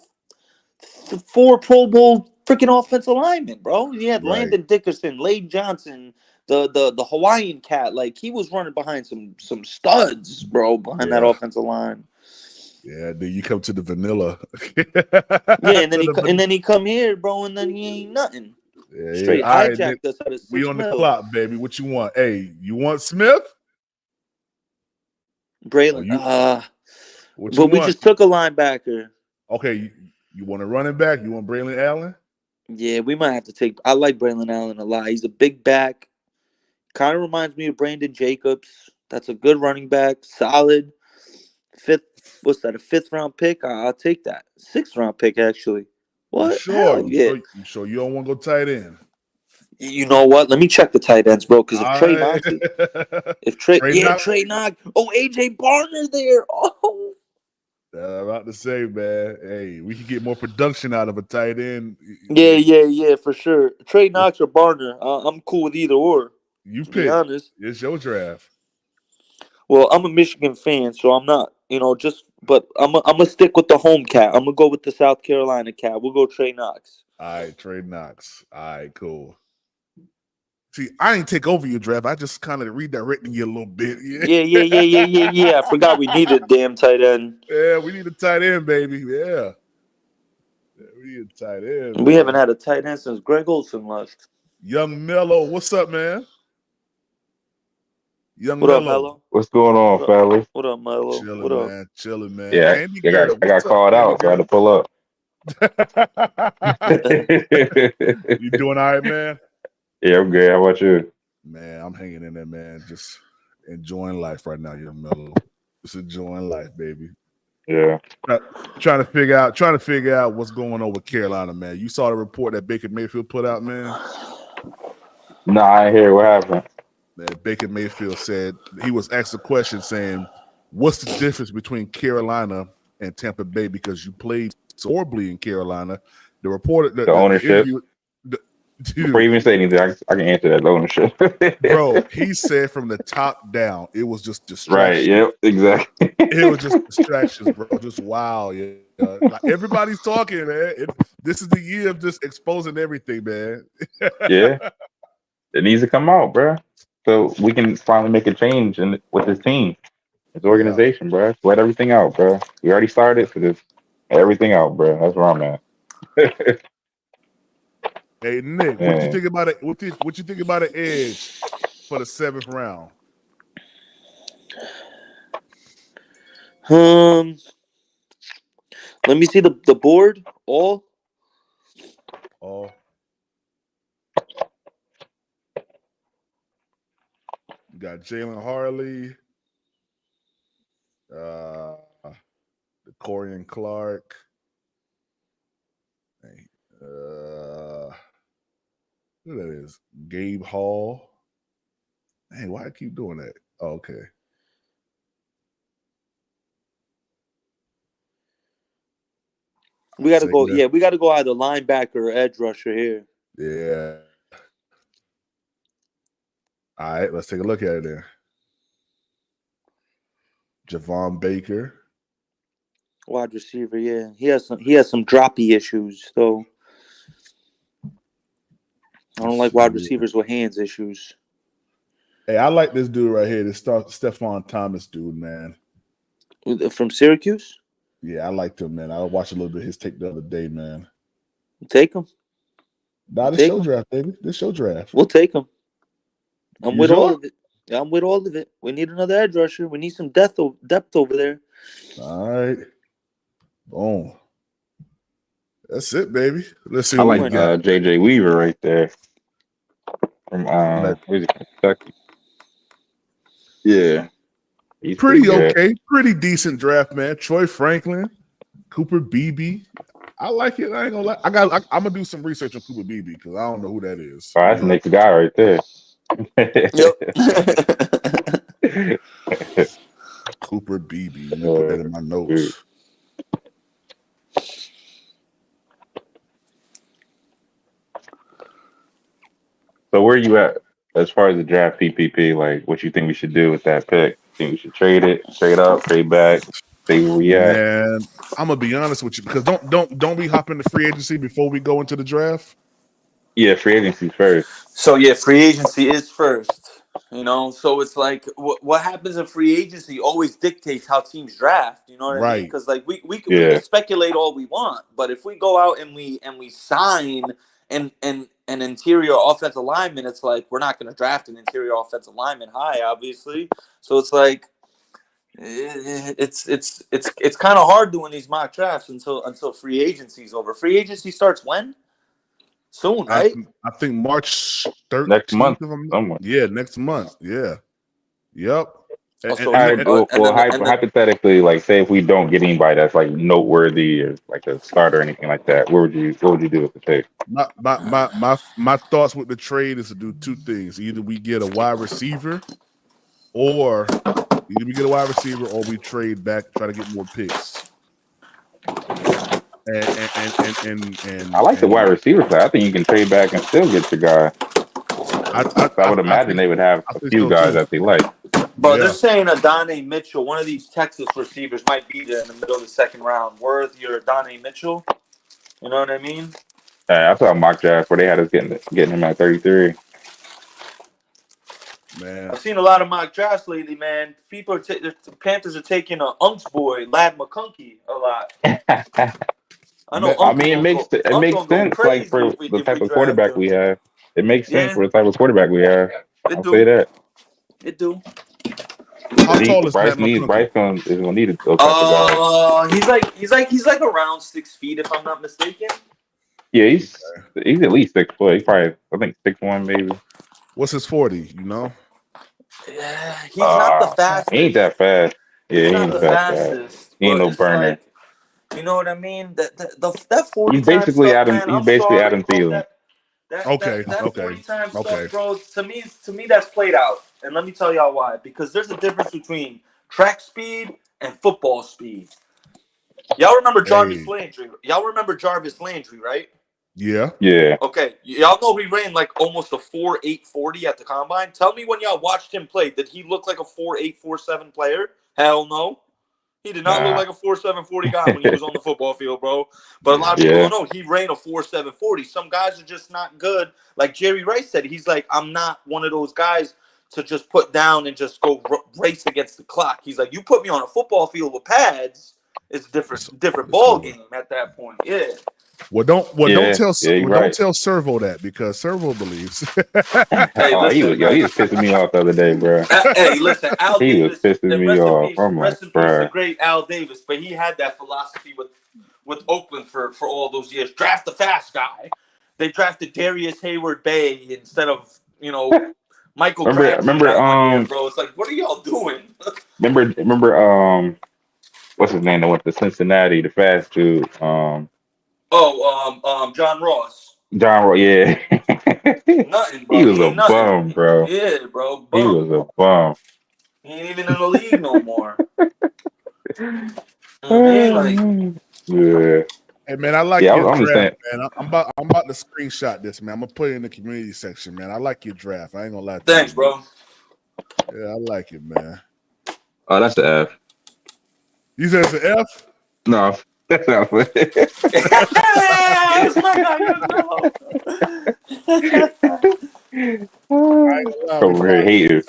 four Pro Bowl freaking offensive linemen, bro. He had Right. Landon Dickerson, Lade Johnson, the Hawaiian cat. Like he was running behind some studs, bro, behind that Yeah. offensive line. Yeah. Then you come to the vanilla. Yeah, and then To the he come here, bro, and then he ain't nothing. yeah, yeah. Straight All right, then hijacked us out of we six on the mil. clock, baby. What you want? Hey, you want Smith? Or Braylon, you what you but we want? just took a linebacker. Okay, you want a running back? You want Braylon Allen? Yeah, we might have to take. I like Braylon Allen a lot. He's a big back. Kind of reminds me of Brandon Jacobs. That's a good running back. Solid. Fifth. What's that? A fifth round pick? I'll take that. Sixth round pick, actually. You What? sure? Hell yeah. You sure you don't want to go tight end? You know what? Let me check the tight ends, bro. Because if All Trey right. Knox, if Trey, Trey yeah, Knox. Trey Knox. Oh, AJ Barner there. Oh. I'm about to say, man. Hey, we can get more production out of a tight end. Yeah, for sure. Trey Knox or Barner. I'm cool with either or. You To be pick. honest. It's your draft. Well, I'm a Michigan fan, so I'm not, but I'm gonna stick with the home cat. I'm gonna go with the South Carolina cat. We'll go Trey Knox. All right, Trey Knox. All right, cool. See, I ain't take over your draft. I just kind of redirecting you a little bit. Yeah. I forgot we needed a damn tight end. Yeah, we need a tight end, baby. Yeah we need a tight end, We haven't man. had a tight end since Greg Olson left. Young Mello, what's up, man? Young What up, Mello. Mello? What's going on, fellas? What up, Mello? What Chilling, up? man. Chilling, man. Yeah, Candy I got girl, I got what's up, called Candy out, so I had to girl? pull up. You doing all right, man? Yeah, I'm good. How about you? Man, I'm hanging in there, man. Just enjoying life right now, Young Mello. Just enjoying life, baby. Yeah. Trying to figure out what's going on with Carolina, man. You saw the report that Baker Mayfield put out, man. Nah, I ain't hear what happened. Man, Baker Mayfield said he was asked a question saying, "What's the difference between Carolina and Tampa Bay? Because you played so horribly in Carolina." The reporter, The the ownership. interview, Before you even say anything, I can answer that. The ownership. bro, he said from the top down, it was just Right. distractions. Yep. Exactly. It was just distractions, bro. Just wow, yeah. Like everybody's talking, man. This is the year of just exposing everything, man. Yeah. It needs to come out, bro. So we can finally make a change with this team, this Yeah. organization, bro. Let everything out, bro. We already started, so just let everything out, bro. That's where I'm at. Hey Nick, what you Man. think about it? What you think about an edge for the 7th round? Let me see the board. All. Oh, you got Jalen Harley, the Corian Clark, who that is? Gabe Hall. Hey, why I keep doing that? Oh, okay. We gotta go. Isaiah. Yeah, we gotta go either linebacker or edge rusher here. Yeah. All right, let's take a look at it then. Javon Baker. Wide receiver. Yeah, he has some droppy issues. So I don't like wide receivers with hands issues. Hey, I like this dude right here. This Stephon Thomas dude, man. From Syracuse? Yeah, I liked him, man. I watched a little bit of his tape the other day, man. Take him. Nah, this show draft, baby. This show draft. We'll take him. I'm You with sure? all of it. I'm with all of it. We need another edge rusher. We need some depth over there. All right. Boom. That's it, baby. Let's see I what like we got. JJ Weaver right there from where's he from? Kentucky. Yeah. He's pretty Pretty good. okay. Pretty decent draft, man. Troy Franklin, Cooper Beebe. I like it. I ain't gonna lie. I'm gonna do some research on Cooper Beebe because I don't know who that is. Oh, that's the next guy right there. Yep. Cooper Beebe. Let me put that in my notes. So where you at as far as the draft PPP, like what you think we should do with that pick? Think we should trade it, trade up, trade back, stay where we at? Man, I'm gonna be honest with you because don't we hop into free agency before we go into the draft? Yeah, free agency first. So yeah, free agency is first. So it's like what happens in free agency always dictates how teams draft. You know what I mean? Right. Because like we can speculate all we want, but if we go out and we sign an interior offensive lineman, it's like we're not going to draft an interior offensive lineman high, obviously. So it's like it's kind of hard doing these mock drafts until free agency's over. Free agency starts when? Soon, right? I think March 13th. Next month. Yeah, next month. Yeah. Yep. Hypothetically, like say if we don't get anybody that's like noteworthy or like a starter or anything like that, what would you do with the pick? My thoughts with the trade is to do two things. Either we get a wide receiver or we trade back, try to get more picks. And I like the wide receiver side. I think you can trade back and still get your guy. I would imagine they would have a few guys that they like. But they're saying Adonai Mitchell, one of these Texas receivers, might be there in the middle of the second round. Worth your Adonai Mitchell. You know what I mean? I saw a mock draft where they had us getting him at 33. Man, I've seen a lot of mock drafts lately, man. The Panthers are taking a Unks boy, Lad McConkey, a lot. I know. It makes sense, like for the type of quarterback we have. It makes sense for the type of quarterback we have. I'll say that. It do. How tall is Bryce? Bryce is gonna need a he's like around 6 feet, if I'm not mistaken. Yeah, he's at least 6 foot. He's probably, I think, 6'1", maybe. What's his 40? You know? Yeah, he's not the fastest. He ain't that fast. Yeah, he ain't the that fastest. fast. He ain't no burner. Like, you know what I mean? That 40. He's basically Adam Thielen. Okay. 40 time stuff, bro. To me, that's played out. And let me tell y'all why. Because there's a difference between track speed and football speed. Y'all remember Jarvis Landry? Y'all remember Jarvis Landry, right? Yeah. Yeah. Okay. Y'all know he ran like almost a 4.8 40 at the combine. Tell me when y'all watched him play, did he look like a 4.8 4.7 player? Hell no. He did not look like a 4.7 40 guy when he was on the football field, bro. But a lot of people don't know. He ran a 4.7 40. Some guys are just not good. Like Jerry Rice said, he's like, I'm not one of those guys to just put down and just go race against the clock. He's like, you put me on a football field with pads, it's a different ball game at that point. Yeah. Well, don't tell Servo that because Servo believes. He was pissing me off the other day, bro. Hey, listen, Al he Davis, was pissing me off. Rest in peace, the great Al Davis, but he had that philosophy with Oakland for all those years. Draft the fast guy. They drafted Darius Hayward-Bay instead of Michael. Remember, bro. It's like, what are y'all doing? remember, what's his name? That went to Cincinnati, the fast dude. John Ross. Yeah. Nothing, bro. He was a bum, bro. Yeah, bro. Bum. He was a bum. He ain't even in the league no more. Yeah. Hey man, I like your draft, man. I'm about to screenshot this, man. I'm gonna put it in the community section, man. I like your draft. I ain't gonna lie to Thanks, you. bro. Yeah, I like it, man. Oh, that's the F. You said it's an F? No. That's not funny. Over here, hate you.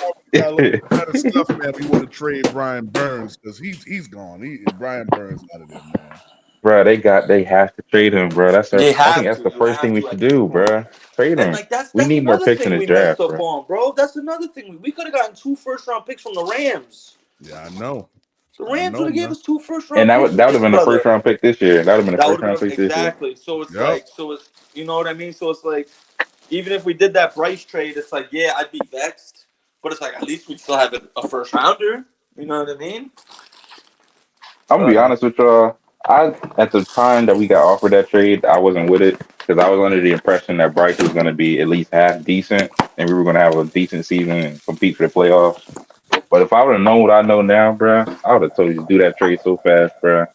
Stuff, man. We want to trade Brian Burns because he's gone. Brian Burns out of there, man. Bro, they have to trade him, bro. I think that's the first thing we should do, bro. Trade him. Like, that's we need more picks in the draft, bro. That's another thing. We could have gotten 2 first-round picks from the Rams. Yeah, I know. The Rams would have gave us 2 first-round and picks. And that would have been a first-round pick this year. That would have been a first-round pick this year. Exactly. So it's like, you know what I mean? So it's like, even if we did that Bryce trade, it's like, yeah, I'd be vexed. But it's like, at least we'd still have a first-rounder. You know what I mean? I'm going to be honest with y'all. At the time that we got offered that trade, I wasn't with it because I was under the impression that Bryce was going to be at least half decent and we were going to have a decent season and compete for the playoffs. But if I would have known what I know now, bro, I would have told you to do that trade so fast, bro.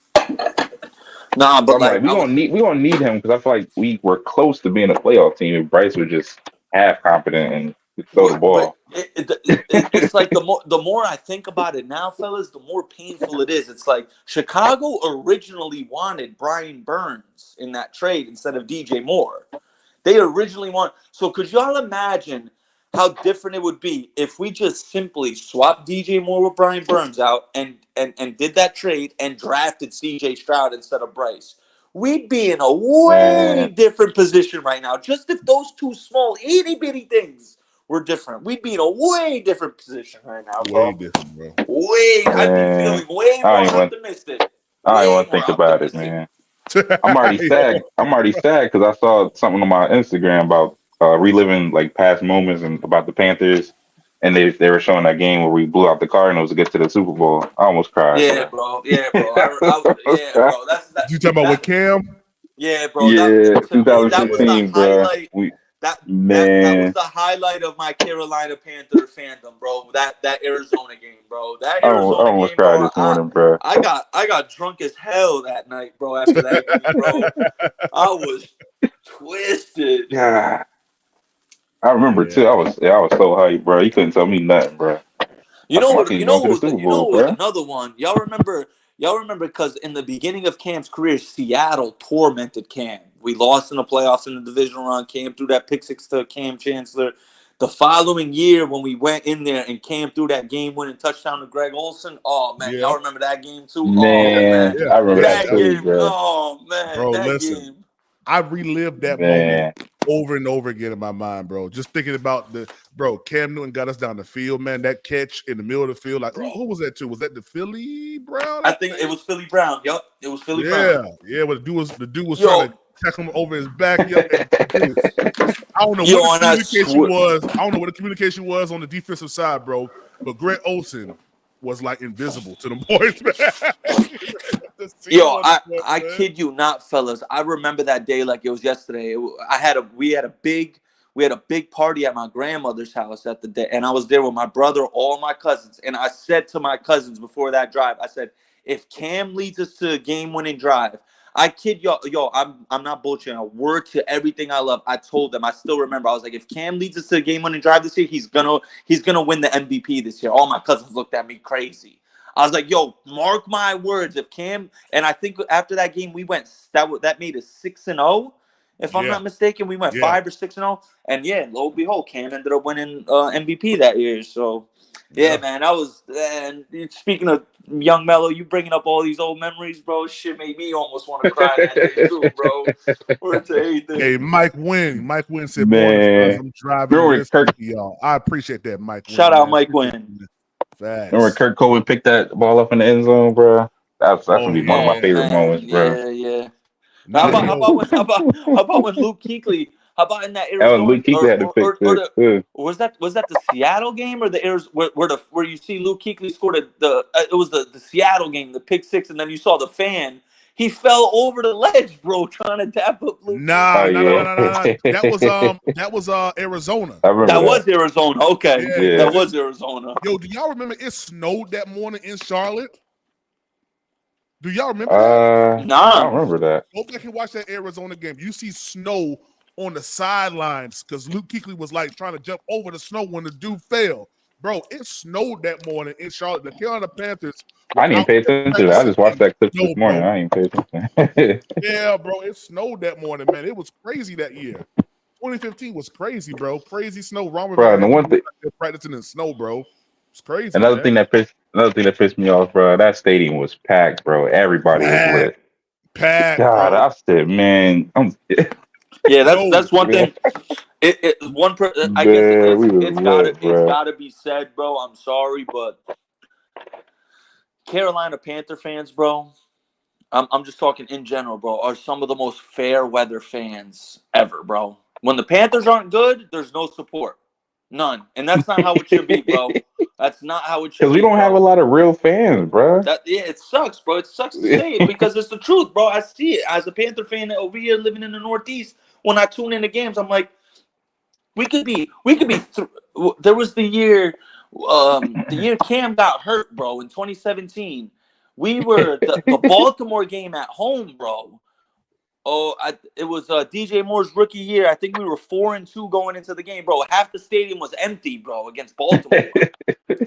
Nah, but we gonna need him because I feel like we were close to being a playoff team if Bryce was just half competent and Throw the ball. It's like the more I think about it now, fellas, the more painful it is. It's like Chicago originally wanted Brian Burns in that trade instead of DJ Moore. They originally want. So could y'all imagine how different it would be if we just simply swapped DJ Moore with Brian Burns out and did that trade and drafted CJ Stroud instead of Bryce? We'd be in a way different position right now. Just if those two small itty bitty things were different, we'd be in a way different position right now, bro. Way different, bro. I'd be feeling way more optimistic. I don't want to think about it, man. I'm already sad. I'm already sad because I saw something on my Instagram about reliving like past moments and about the Panthers, and they were showing that game where we blew out the Cardinals to get to the Super Bowl. I almost cried. Yeah, bro. Yeah, bro. That's you talking about with Cam? Yeah, bro. Yeah, that 2015, bro. That was the highlight of my Carolina Panther fandom, bro. That Arizona game, bro. That Arizona I almost game, cried bro, this morning, bro. I got drunk as hell that night, bro. After that game, bro, I was twisted. Yeah, I remember too. I was so hyped, bro. You couldn't tell me nothing, bro. You know what was another one? Y'all remember because in the beginning of Cam's career, Seattle tormented Cam. We lost in the playoffs in the divisional round. Cam threw that pick six to Cam Chancellor. The following year, when we went in there and Cam threw that game-winning touchdown to Greg Olsen, oh man, y'all remember that game too? Man, oh, man. I remember that game, too, bro. Oh man, bro, that listen. game. I relived that moment over and over again in my mind, bro. Just thinking about Cam Newton got us down the field, man. That catch in the middle of the field, like, who was that to? Was that the Philly Brown? I think it was Philly Brown. Yup, it was Philly Brown. Yeah. Well, the dude was trying to tackle him over his back. I don't know what the communication was. I don't know what the communication was on the defensive side, bro. But Greg Olsen was like invisible to the boys, man. I kid you not, fellas. I remember that day like it was yesterday. We had a big party at my grandmother's house at the day, and I was there with my brother, all my cousins, and I said to my cousins before that drive, I said, if Cam leads us to a game-winning drive, I kid y'all, I'm not bullshitting. A word to everything I love. I told them. I still remember. I was like, if Cam leads us to a game-winning drive this year, he's gonna win the MVP this year. All my cousins looked at me crazy. I was like, yo, mark my words. If Cam, and I think after that game we went, that made us 6-0. If I'm not mistaken, we went 5 or 6-0. And lo and behold, Cam ended up winning MVP that year. So man, and speaking of Young Mello, you bringing up all these old memories, bro. Shit made me almost want to cry that day too, bro. Hey, Mike Wynn said, man, I'm driving this Kirk, y'all. I appreciate that, Mike Wynn. Shout out Mike Wynn. Remember Kirk Coleman picked that ball up in the end zone, bro? That's gonna be one of my favorite moments, bro. Yeah. How about when Luke Kuechly? How about in that Arizona? Luke Kuechly had to pick was that the Seattle game or the Arizona where you see Luke Kuechly scored it was the Seattle game, the pick six, and then you saw the fan. He fell over the ledge, bro, trying to tap up Luke. Nah. That was Arizona. That was Arizona. Okay. Yeah. That was Arizona. Yo, do y'all remember it snowed that morning in Charlotte? Do y'all remember that? Nah. I don't remember that. Go back and watch that Arizona game. You see snow on the sidelines because Luke Kuechly was like trying to jump over the snow when the dude fell. Bro, it snowed that morning in Charlotte. The Carolina Panthers. I didn't pay attention to that. I just watched that clip this morning. I didn't pay attention. Yeah, bro, it snowed that morning, man. It was crazy that year. 2015 was crazy, bro. Crazy snow. Wrong with the one thing practicing in snow, bro. It's crazy. Another thing that pissed me off, bro. That stadium was packed, bro. Everybody was lit. Packed. God, I said, man, that's one thing. I guess it's gotta be said, bro. I'm sorry, but Carolina Panther fans, bro. I'm just talking in general, bro. Are some of the most fair weather fans ever, bro. When the Panthers aren't good, there's no support, none, and that's not how it should be, bro. That's not how it should be. Because we don't have a lot of real fans, bro. It sucks, bro. It sucks to say it because it's the truth, bro. I see it as a Panther fan over here living in the Northeast. When I tune into games, I'm like, we could be. There was the year Cam got hurt, bro, in 2017. We were the Baltimore game at home, bro. It was DJ Moore's rookie year. I think we were 4-2 going into the game, bro. Half the stadium was empty, bro, against Baltimore.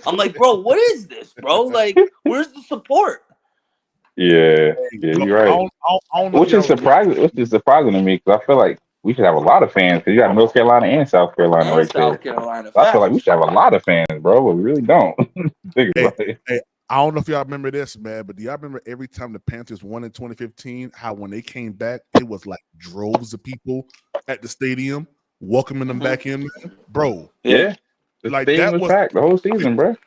I'm like, bro, what is this, bro? Like, where's the support? Yeah, you're right. I don't know Which is surprising to me because I feel like we should have a lot of fans because you got North Carolina and South Carolina And right South there. Carolina. So I feel like we should have a lot of fans, bro, but we really don't. Think about it. Hey, I don't know if y'all remember this, man, but do y'all remember every time the Panthers won in 2015, how when they came back, it was like droves of people at the stadium welcoming them back in, man? Bro. Yeah. The like stadium that was packed the whole season, bro.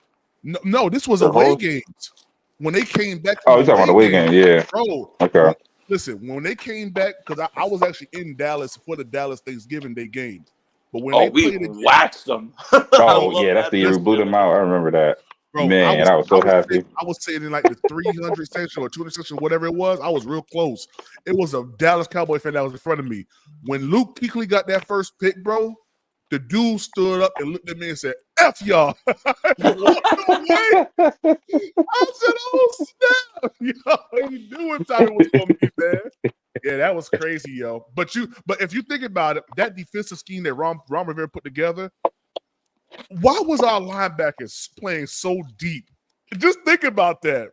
No, this was away games. When they came back, you're talking about the away game, yeah. Bro, okay. Listen, when they came back, because I was actually in Dallas for the Dallas Thanksgiving Day game. But when they we waxed them. Oh, yeah, that's the year we blew them out. I remember that. Bro, man, I was so happy. I was sitting in like the 300 section or 200 section, whatever it was. I was real close. It was a Dallas Cowboy fan that was in front of me. When Luke Kuechly got that first pick, bro, the dude stood up and looked at me and said, F y'all. I said, oh, snap. Yo, you knew what time it was going to be, man. Yeah, that was crazy, yo. But if you think about it, that defensive scheme that Ron Rivera put together, why was our linebackers playing so deep? Just think about that.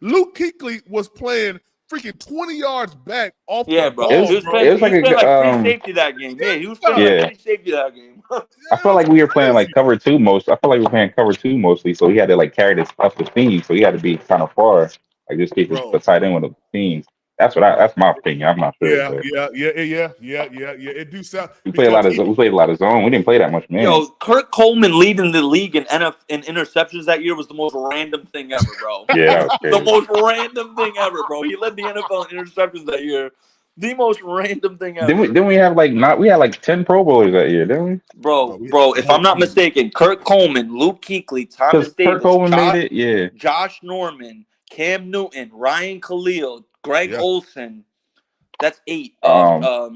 Luke Kuechly was playing freaking 20 yards back off the ball. It was like free safety that game. Yeah, he was playing like free safety that game. I felt like we were playing like cover two most. I felt like we were playing cover two mostly, so he had to like carry this up the team. So he had to be kind of far, like just keep the tight end with the team. That's my opinion. I'm not sure. Yeah. It do sound. We played a lot of zone. We didn't play that much, man. Yo, Kurt Coleman leading the league in interceptions that year was the most random thing ever, bro. Yeah, that was crazy. The most random thing ever, bro. He led the NFL in interceptions that year. The most random thing ever. Didn't we have we had like 10 Pro Bowlers that year, didn't we? Bro, if I'm not mistaken, Kurt Coleman, Luke Kuechly, Thomas Davis, Kurt Coleman made it, Josh Norman, Cam Newton, Ryan Khalil, Greg Olsen. That's 8.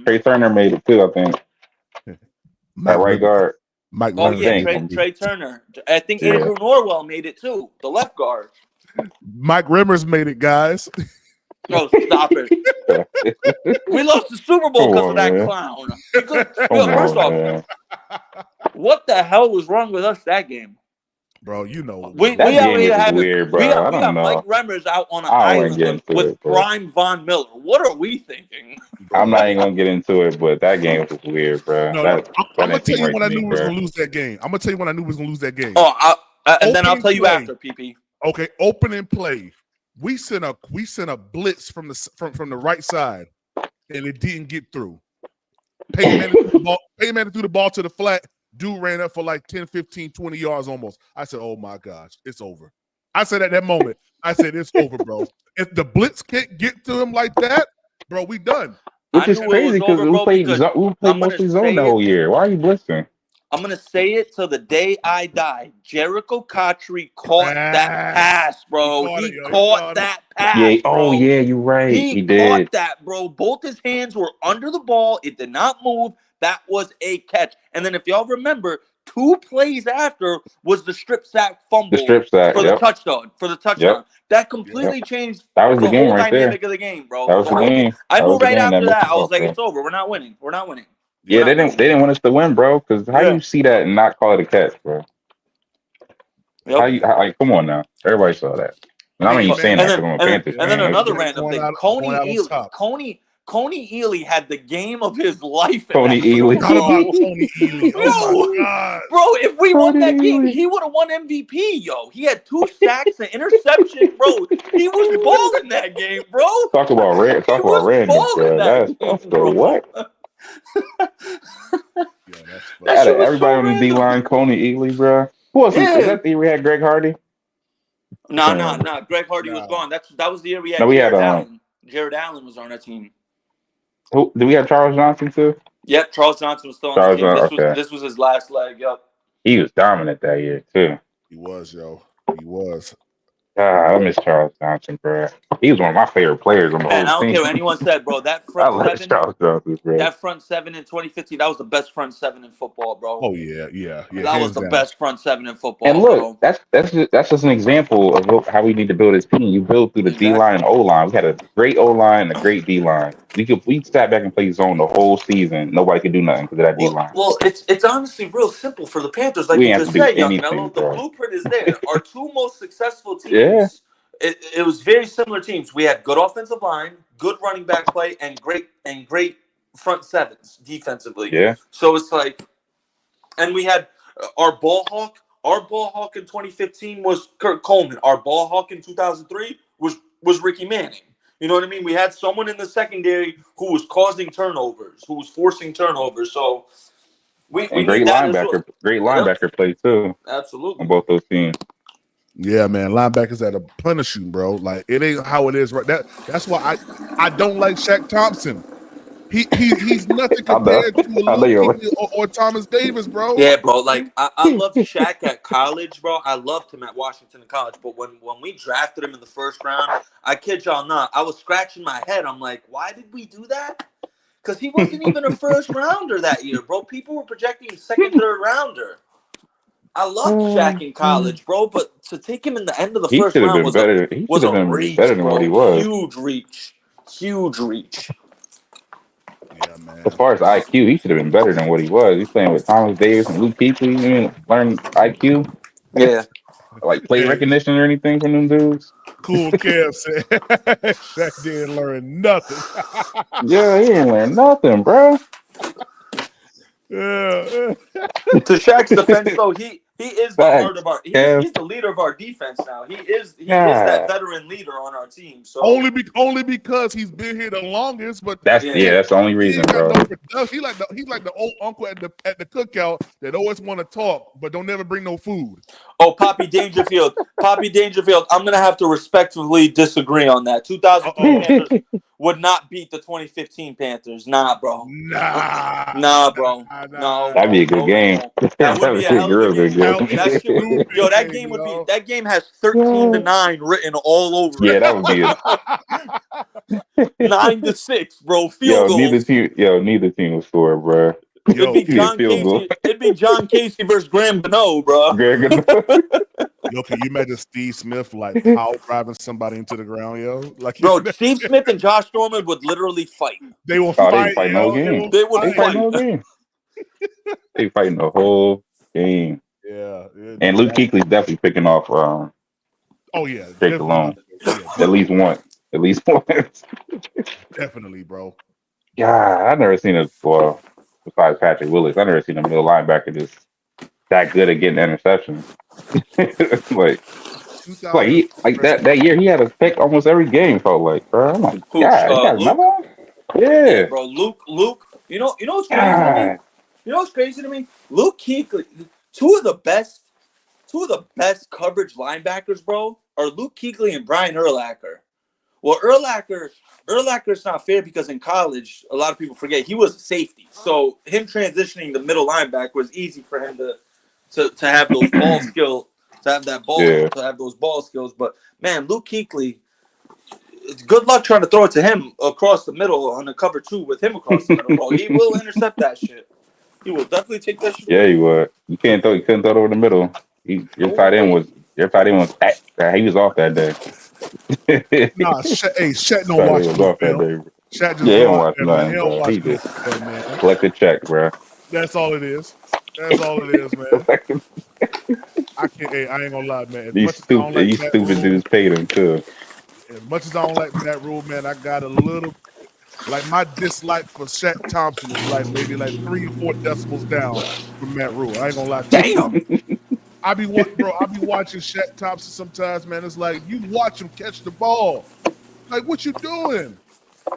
Trey Turner made it too, I think. At right guard. Trey Turner. I think Andrew Norwell made it too, the left guard. Mike Rimmers made it, guys. No, stop it. We lost the Super Bowl because of that clown. First off, what the hell was wrong with us that game? Bro, you know. We weird, bro. We got Mike Remmers out on an island with prime Von Miller. What are we thinking? I'm not even going to get into it, but that game was weird, bro. I'm going to tell you when I knew we was going to lose that game. And then I'll tell you after, PP. Okay, opening play. We sent a blitz from the right side, and it didn't get through. Peyton threw the ball to the flat. Dude ran up for like 10, 15, 20 yards almost. I said, oh, my gosh, it's over. I said at that moment, it's over, bro. If the blitz can't get to him like that, bro, we done. Which is crazy because we played mostly zone the whole year. Why are you blitzing? I'm going to say it till the day I die. Jericho Cotchery caught that pass, bro. He caught that pass, bro. Yeah, you're right. He did. Caught that, bro. Both his hands were under the ball. It did not move. That was a catch. And then if y'all remember, 2 plays after was the strip sack fumble for the touchdown. Yep. That completely changed the whole dynamic of the game, bro. That was the game. I knew right after that. I was like, it's over. We're not winning. Yeah, they didn't want us to win, bro. Because how do you see that and not call it a catch, bro? Yep. Come on now. Everybody saw that. And I mean, saying that because I'm a Panthers fan. And then another random thing. Coney Ealy had the game of his life. Coney Ealy. Coney Ealy. Oh my God. Bro, if we won that game, he would have won MVP, yo. He had 2 sacks and interception, bro. He was balling that game, bro. Talk about random, bro. That's the what? Everybody on the D-line, Coney Ealy, bro. Who else? Is that the year we had Greg Hardy? No. Greg Hardy was gone. That was the year we had Jared Allen. Jared Allen was on that team. Who did we have? Charles Johnson too? Yep, Charles Johnson was still on the team. This was his last leg. Yep. He was dominant that year too. He was, yo. He was. I miss Charles Johnson, bro. He was one of my favorite players on the Man, whole I don't team. care what anyone said, bro. That I front like seven, Charles Johnson, bro. that front seven in 2015, that was the best front seven in football, bro. Oh yeah, That was hands the down. best front seven in And football, look, bro. that's just an example of how we need to build his team. You build through the D line and Exactly. O line. We had a great O line and a great D line. We sat back and played zone the whole season. Nobody could do nothing because of that D line. Well, it's honestly real simple for the Panthers, like We you ain't have just to do said, Young anything, Mello. The bro. blueprint is there. Our two most successful Yeah, teams, it was very similar teams. We had good offensive line, good running back play, and great front sevens defensively. yeah. So it's like, and we had our ball hawk. Our ball hawk in 2015 was Kurt Coleman. Our ball hawk in 2003 was Ricky Manning. You know what I mean? We had someone in the secondary who was causing turnovers, who was forcing turnovers. So we And need that as well. great Yep, linebacker play too on absolutely. both those teams. Yeah, man, linebackers at a punishing, bro. Like it ain't how it is right. That's why I don't like Shaq Thompson. He's nothing I know, compared to a I know Luke you're. Kuechly or Thomas Davis, bro. Yeah, bro. Like I loved Shaq at college, bro. I loved him at Washington in college. But when we drafted him in the first round, I kid y'all not, I was scratching my head. I'm like, why did we do that? Because he wasn't even a first rounder that year, bro. People were projecting second, third rounder. I loved Shaq in college, bro, but to take him in the end of the He first should have round been better. He should was have a been better reach, than what he bro. was. Huge reach. Huge reach. Yeah, man. As far as IQ, he should have been better than what he was. He's playing with Thomas Davis and Luke Kuechly. You mean learn IQ, Yeah. like play Hey, recognition or anything from them dudes? cool Kev said Shaq didn't learn nothing. Yeah, he didn't learn nothing, bro. Yeah. To Shaq's defense, though, he is the heart Facts, of our. Kev. He's the leader of our defense now. He is that God, veteran leader on our team. So Only because he's been here the longest, but that's Yeah. that's the only he reason, ain't got bro. no production. He's like the old uncle at the cookout that always want to talk but don't never bring no food. Poppy Dangerfield, I'm gonna have to respectfully disagree on that. 2003 Panthers would not beat the 2015 Panthers. Nah, bro. Nah, Bro. No, That'd be a good game. that would be a hell of a real good game. game. That shit would, Dude, that game would be. That game has 13-9 written all over Yeah, it. that would be it. 9-6, bro. Field goals. Neither team will score, bro. It'd be Give me a John field goal. Casey. It'd be John Casey versus Graham Gano, bro. Greg, Yo, can you imagine Steve Smith like power driving somebody into the ground, yo? Like, Bro, Steve Smith and Josh Norman would literally fight. they will they fight. fighting the whole game. They would They fighting the whole game. They fighting the whole game. Yeah, And Luke Kuechly's definitely picking off oh yeah, Jake Malone. Yeah, At least one. definitely, bro. God, I've never seen besides Patrick Willis, I've never seen a middle linebacker just that good at getting interceptions. that year he had a pick almost every game, felt like, bro. I'm like, God, you got another one? Yeah, bro. Luke. You know what's crazy to me? You know what's crazy to me? Luke Kuechly, two of the best coverage linebackers, bro, are Luke Kuechly and Brian Urlacher. Well, Urlacher's not fair because in college, a lot of people forget he was a safety. So him transitioning the middle linebacker was easy for him to have those ball skills, to have those ball skills. But man, Luke Kuechly, good luck trying to throw it to him across the middle on the cover 2 with him across the middle, bro. He will intercept that shit. He will definitely take that shit. Yeah, he would. You couldn't throw it over the middle. Your tight end was he was off that day. Nah, Shaq don't watch no film. Shaq just don't watch nothing. He don't watch no film, man. Collect the check, bro. That's all it is. That's all it is, man. I ain't gonna lie, man. These stupid dudes paid him too. As much as I don't like Matt Rule, man, I got a little like my dislike for Shaq Thompson is like maybe like 3-4 decibels down from Matt Rule. I ain't gonna lie. Damn. I be watching Shaq Thompson sometimes, man. It's like you watch him catch the ball. Like, what you doing?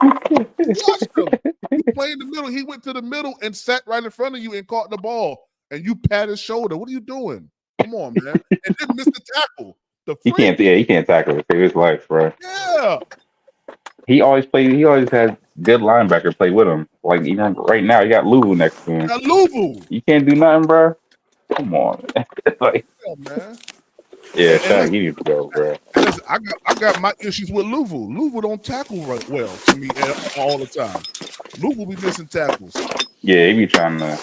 Watch him. You play in the middle. He went to the middle and sat right in front of you and caught the ball. And you pat his shoulder. What are you doing? Come on, man. And then missed the tackle. He can't tackle to save his life, bro. Yeah. He always had good linebacker play with him. Like even right now, you got Louvu next to him. Louvu. You can't do nothing, bro. Come on, man. Yeah, man. Yeah, And Shaq, he needs to go, bro. listen, I got my issues with Louisville. Louisville don't tackle right well to me all the time. Louisville be missing tackles. Yeah, he be trying to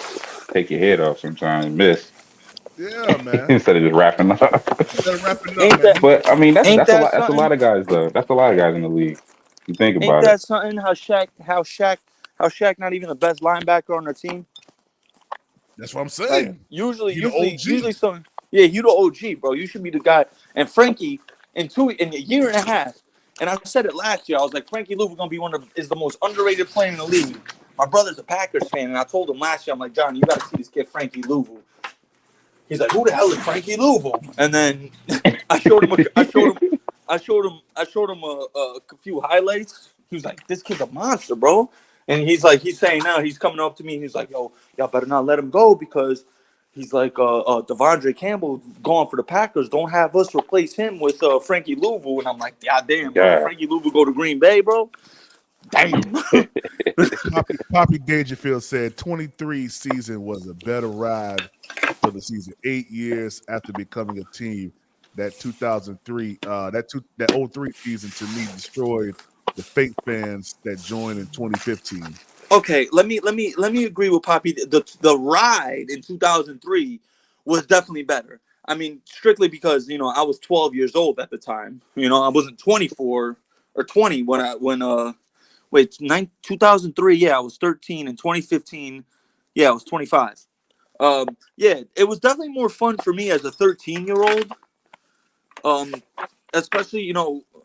take your head off sometimes and miss Yeah, man. instead of just wrapping up. Instead of wrapping up, Ain't man. that But I mean, ain't that's a that lot. That's a something? lot of guys, though. That's a lot of guys in the league. You think Ain't about it. that something? How Shaq not even the best linebacker on their team? That's what I'm Like saying. usually, He the usually, OG. usually some. Yeah, you the OG, bro. You should be the guy. And Frankie, in a year and a half, and I said it last year. I was like, Frankie Louvu gonna be is the most underrated player in the league. My brother's a Packers fan, and I told him last year, I'm like, John, you got to see this kid Frankie Louvu. He's like, who the hell is Frankie Louvu? And then I showed him a few highlights. He was like, this kid's a monster, bro. And he's saying now, he's coming up to me and he's like, yo, y'all better not let him go because he's like, Devondre Campbell going for the Packers. Don't have us replace him with Frankie Louvu. And I'm like, God damn, bro. Yeah. Frankie Louvu go to Green Bay, bro. Damn. Poppy Dangerfield said 23 season was a better ride for the season. 8 years after becoming a team. That 2003, that 03 season to me destroyed the fake fans that joined in 2015. Okay, let me agree with Poppy. The ride in 2003 was definitely better. I mean, strictly because I was 12 years old at the time. I wasn't 24 or 20 wait 2003. Yeah, I was 13. In 2015, yeah, I was 25. Yeah, it was definitely more fun for me as a 13-year-old. Especially I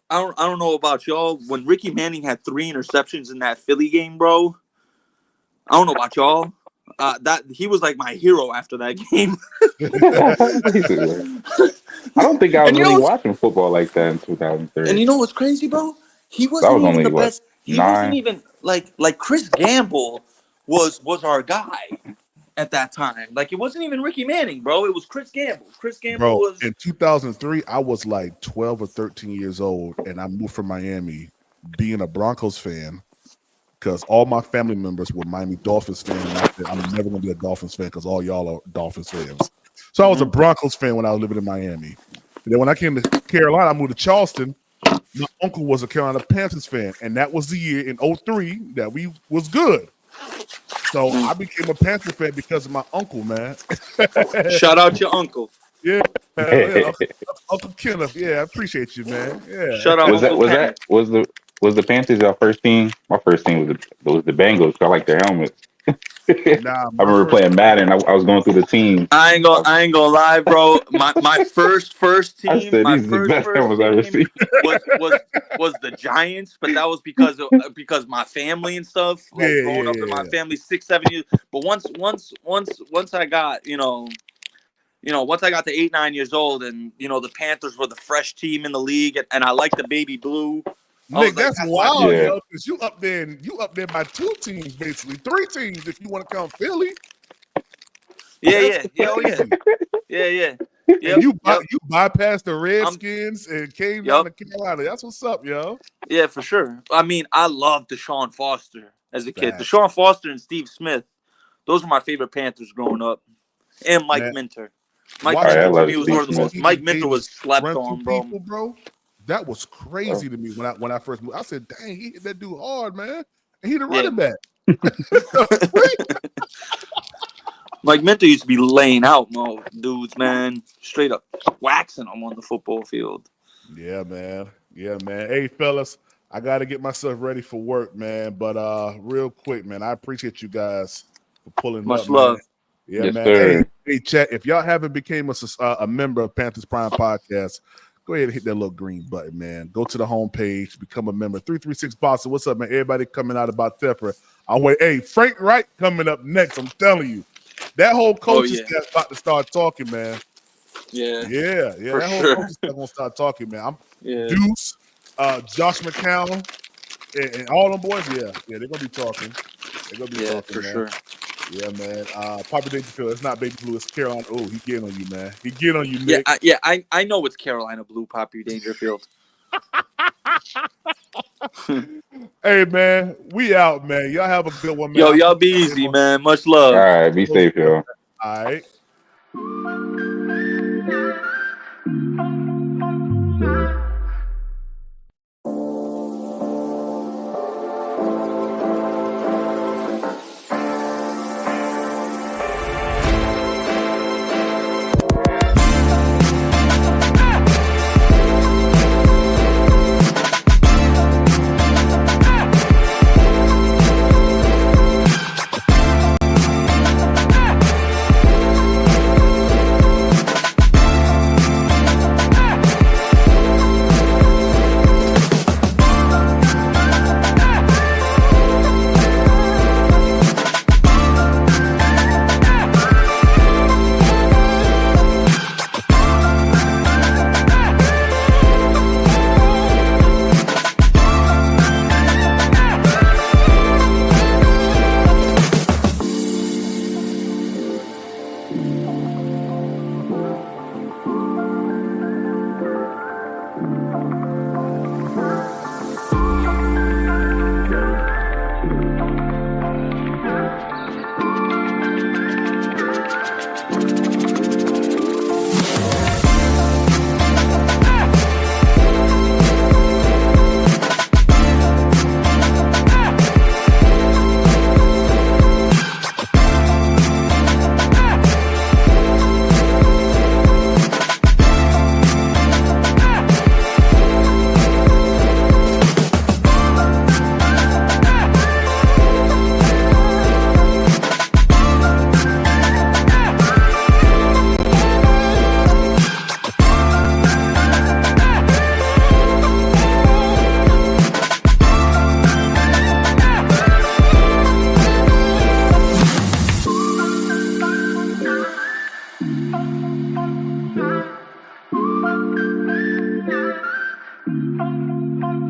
don't know about y'all when Ricky Manning had 3 interceptions in that Philly game, bro. I don't know about y'all. That he was like my hero after that game. I don't think I was And really watching football like that in and 2003. you know what's crazy, bro? He I wasn't was even only the what, best. He wasn't 9. even like Chris Gamble was our guy at that time. Like it wasn't even Ricky Manning, bro. It was Chris Gamble. Chris Gamble Bro, was in 2003, I was like 12 or 13 years old, and I moved from Miami being a Broncos fan because all my family members were Miami Dolphins fans. And I said, I'm never going to be a Dolphins fan because all y'all are Dolphins fans. So I was a Broncos fan when I was living in Miami. And then when I came to Carolina, I moved to Charleston. My uncle was a Carolina Panthers fan, and that was the year in 03 that we was good. So I became a Panther fan because of my uncle, man. shout out your uncle. Yeah, yeah, Uncle Kenneth. Yeah, I appreciate you, man. Yeah. Shout out Uncle Kenneth. Was the Panthers our first team? My first team was the Bengals. I like their helmets. I Nah, my remember first. playing Madden. I was going through the team. I ain't gonna lie, bro. My first I team, said these are the best helmets I've ever seen. was the Giants, but that was because my family and stuff, like growing up in my family 6-7 years. But once I got once I got to 8-9 years old, and the Panthers were the fresh team in the league, and I liked the baby blue. Nick, that's wild, Yeah. yo, because you up there by 2 teams, basically 3 teams if you want to count Philly. Yeah, yeah. And you bypassed the Redskins and came down to Carolina. That's what's up, yo. Yeah, for sure. I mean, I loved Deshaun Foster as a kid. Facts. Deshaun Foster and Steve Smith, those were my favorite Panthers growing up. And Mike Minter. Mike Minter to me was one of the most. Mike Minter was slept on, bro. People, bro. That was crazy to me when I first moved. I said, "Dang, he hit that dude hard, man." And he the running back. Mike Minter used to be laying out dudes, man, straight up waxing them on the football field. Yeah, man. Yeah, man. Hey, fellas, I got to get myself ready for work, man. But real quick, man, I appreciate you guys for pulling Much up, love. man. Yeah, Yes, man. sir. Hey, chat. If y'all haven't became a member of Panthers Prime Podcast, go ahead and hit that little green button, man. Go to the homepage, become a member. 336 Boston. What's up, man? Everybody coming out about Tepper. I'll wait. Hey, Frank Wright coming up next. I'm telling you. That whole coaching staff about to start talking, man. Yeah. That whole coaching staff gonna start talking, man. Deuce, Josh McCown, and all them boys. Yeah, they're gonna be talking. They're gonna be talking, for man. sure. Yeah, man. Papa Dangerfield. It's not Baby Blue. It's Carolina. Oh, he getting on you, man. He getting on you, Nick. I know it's Carolina Blue, Poppy Dangerfield. Hey, man. We out, man. Y'all have a good one, man. Yo, y'all be easy, man. Much love. All right, be safe, y'all. All right.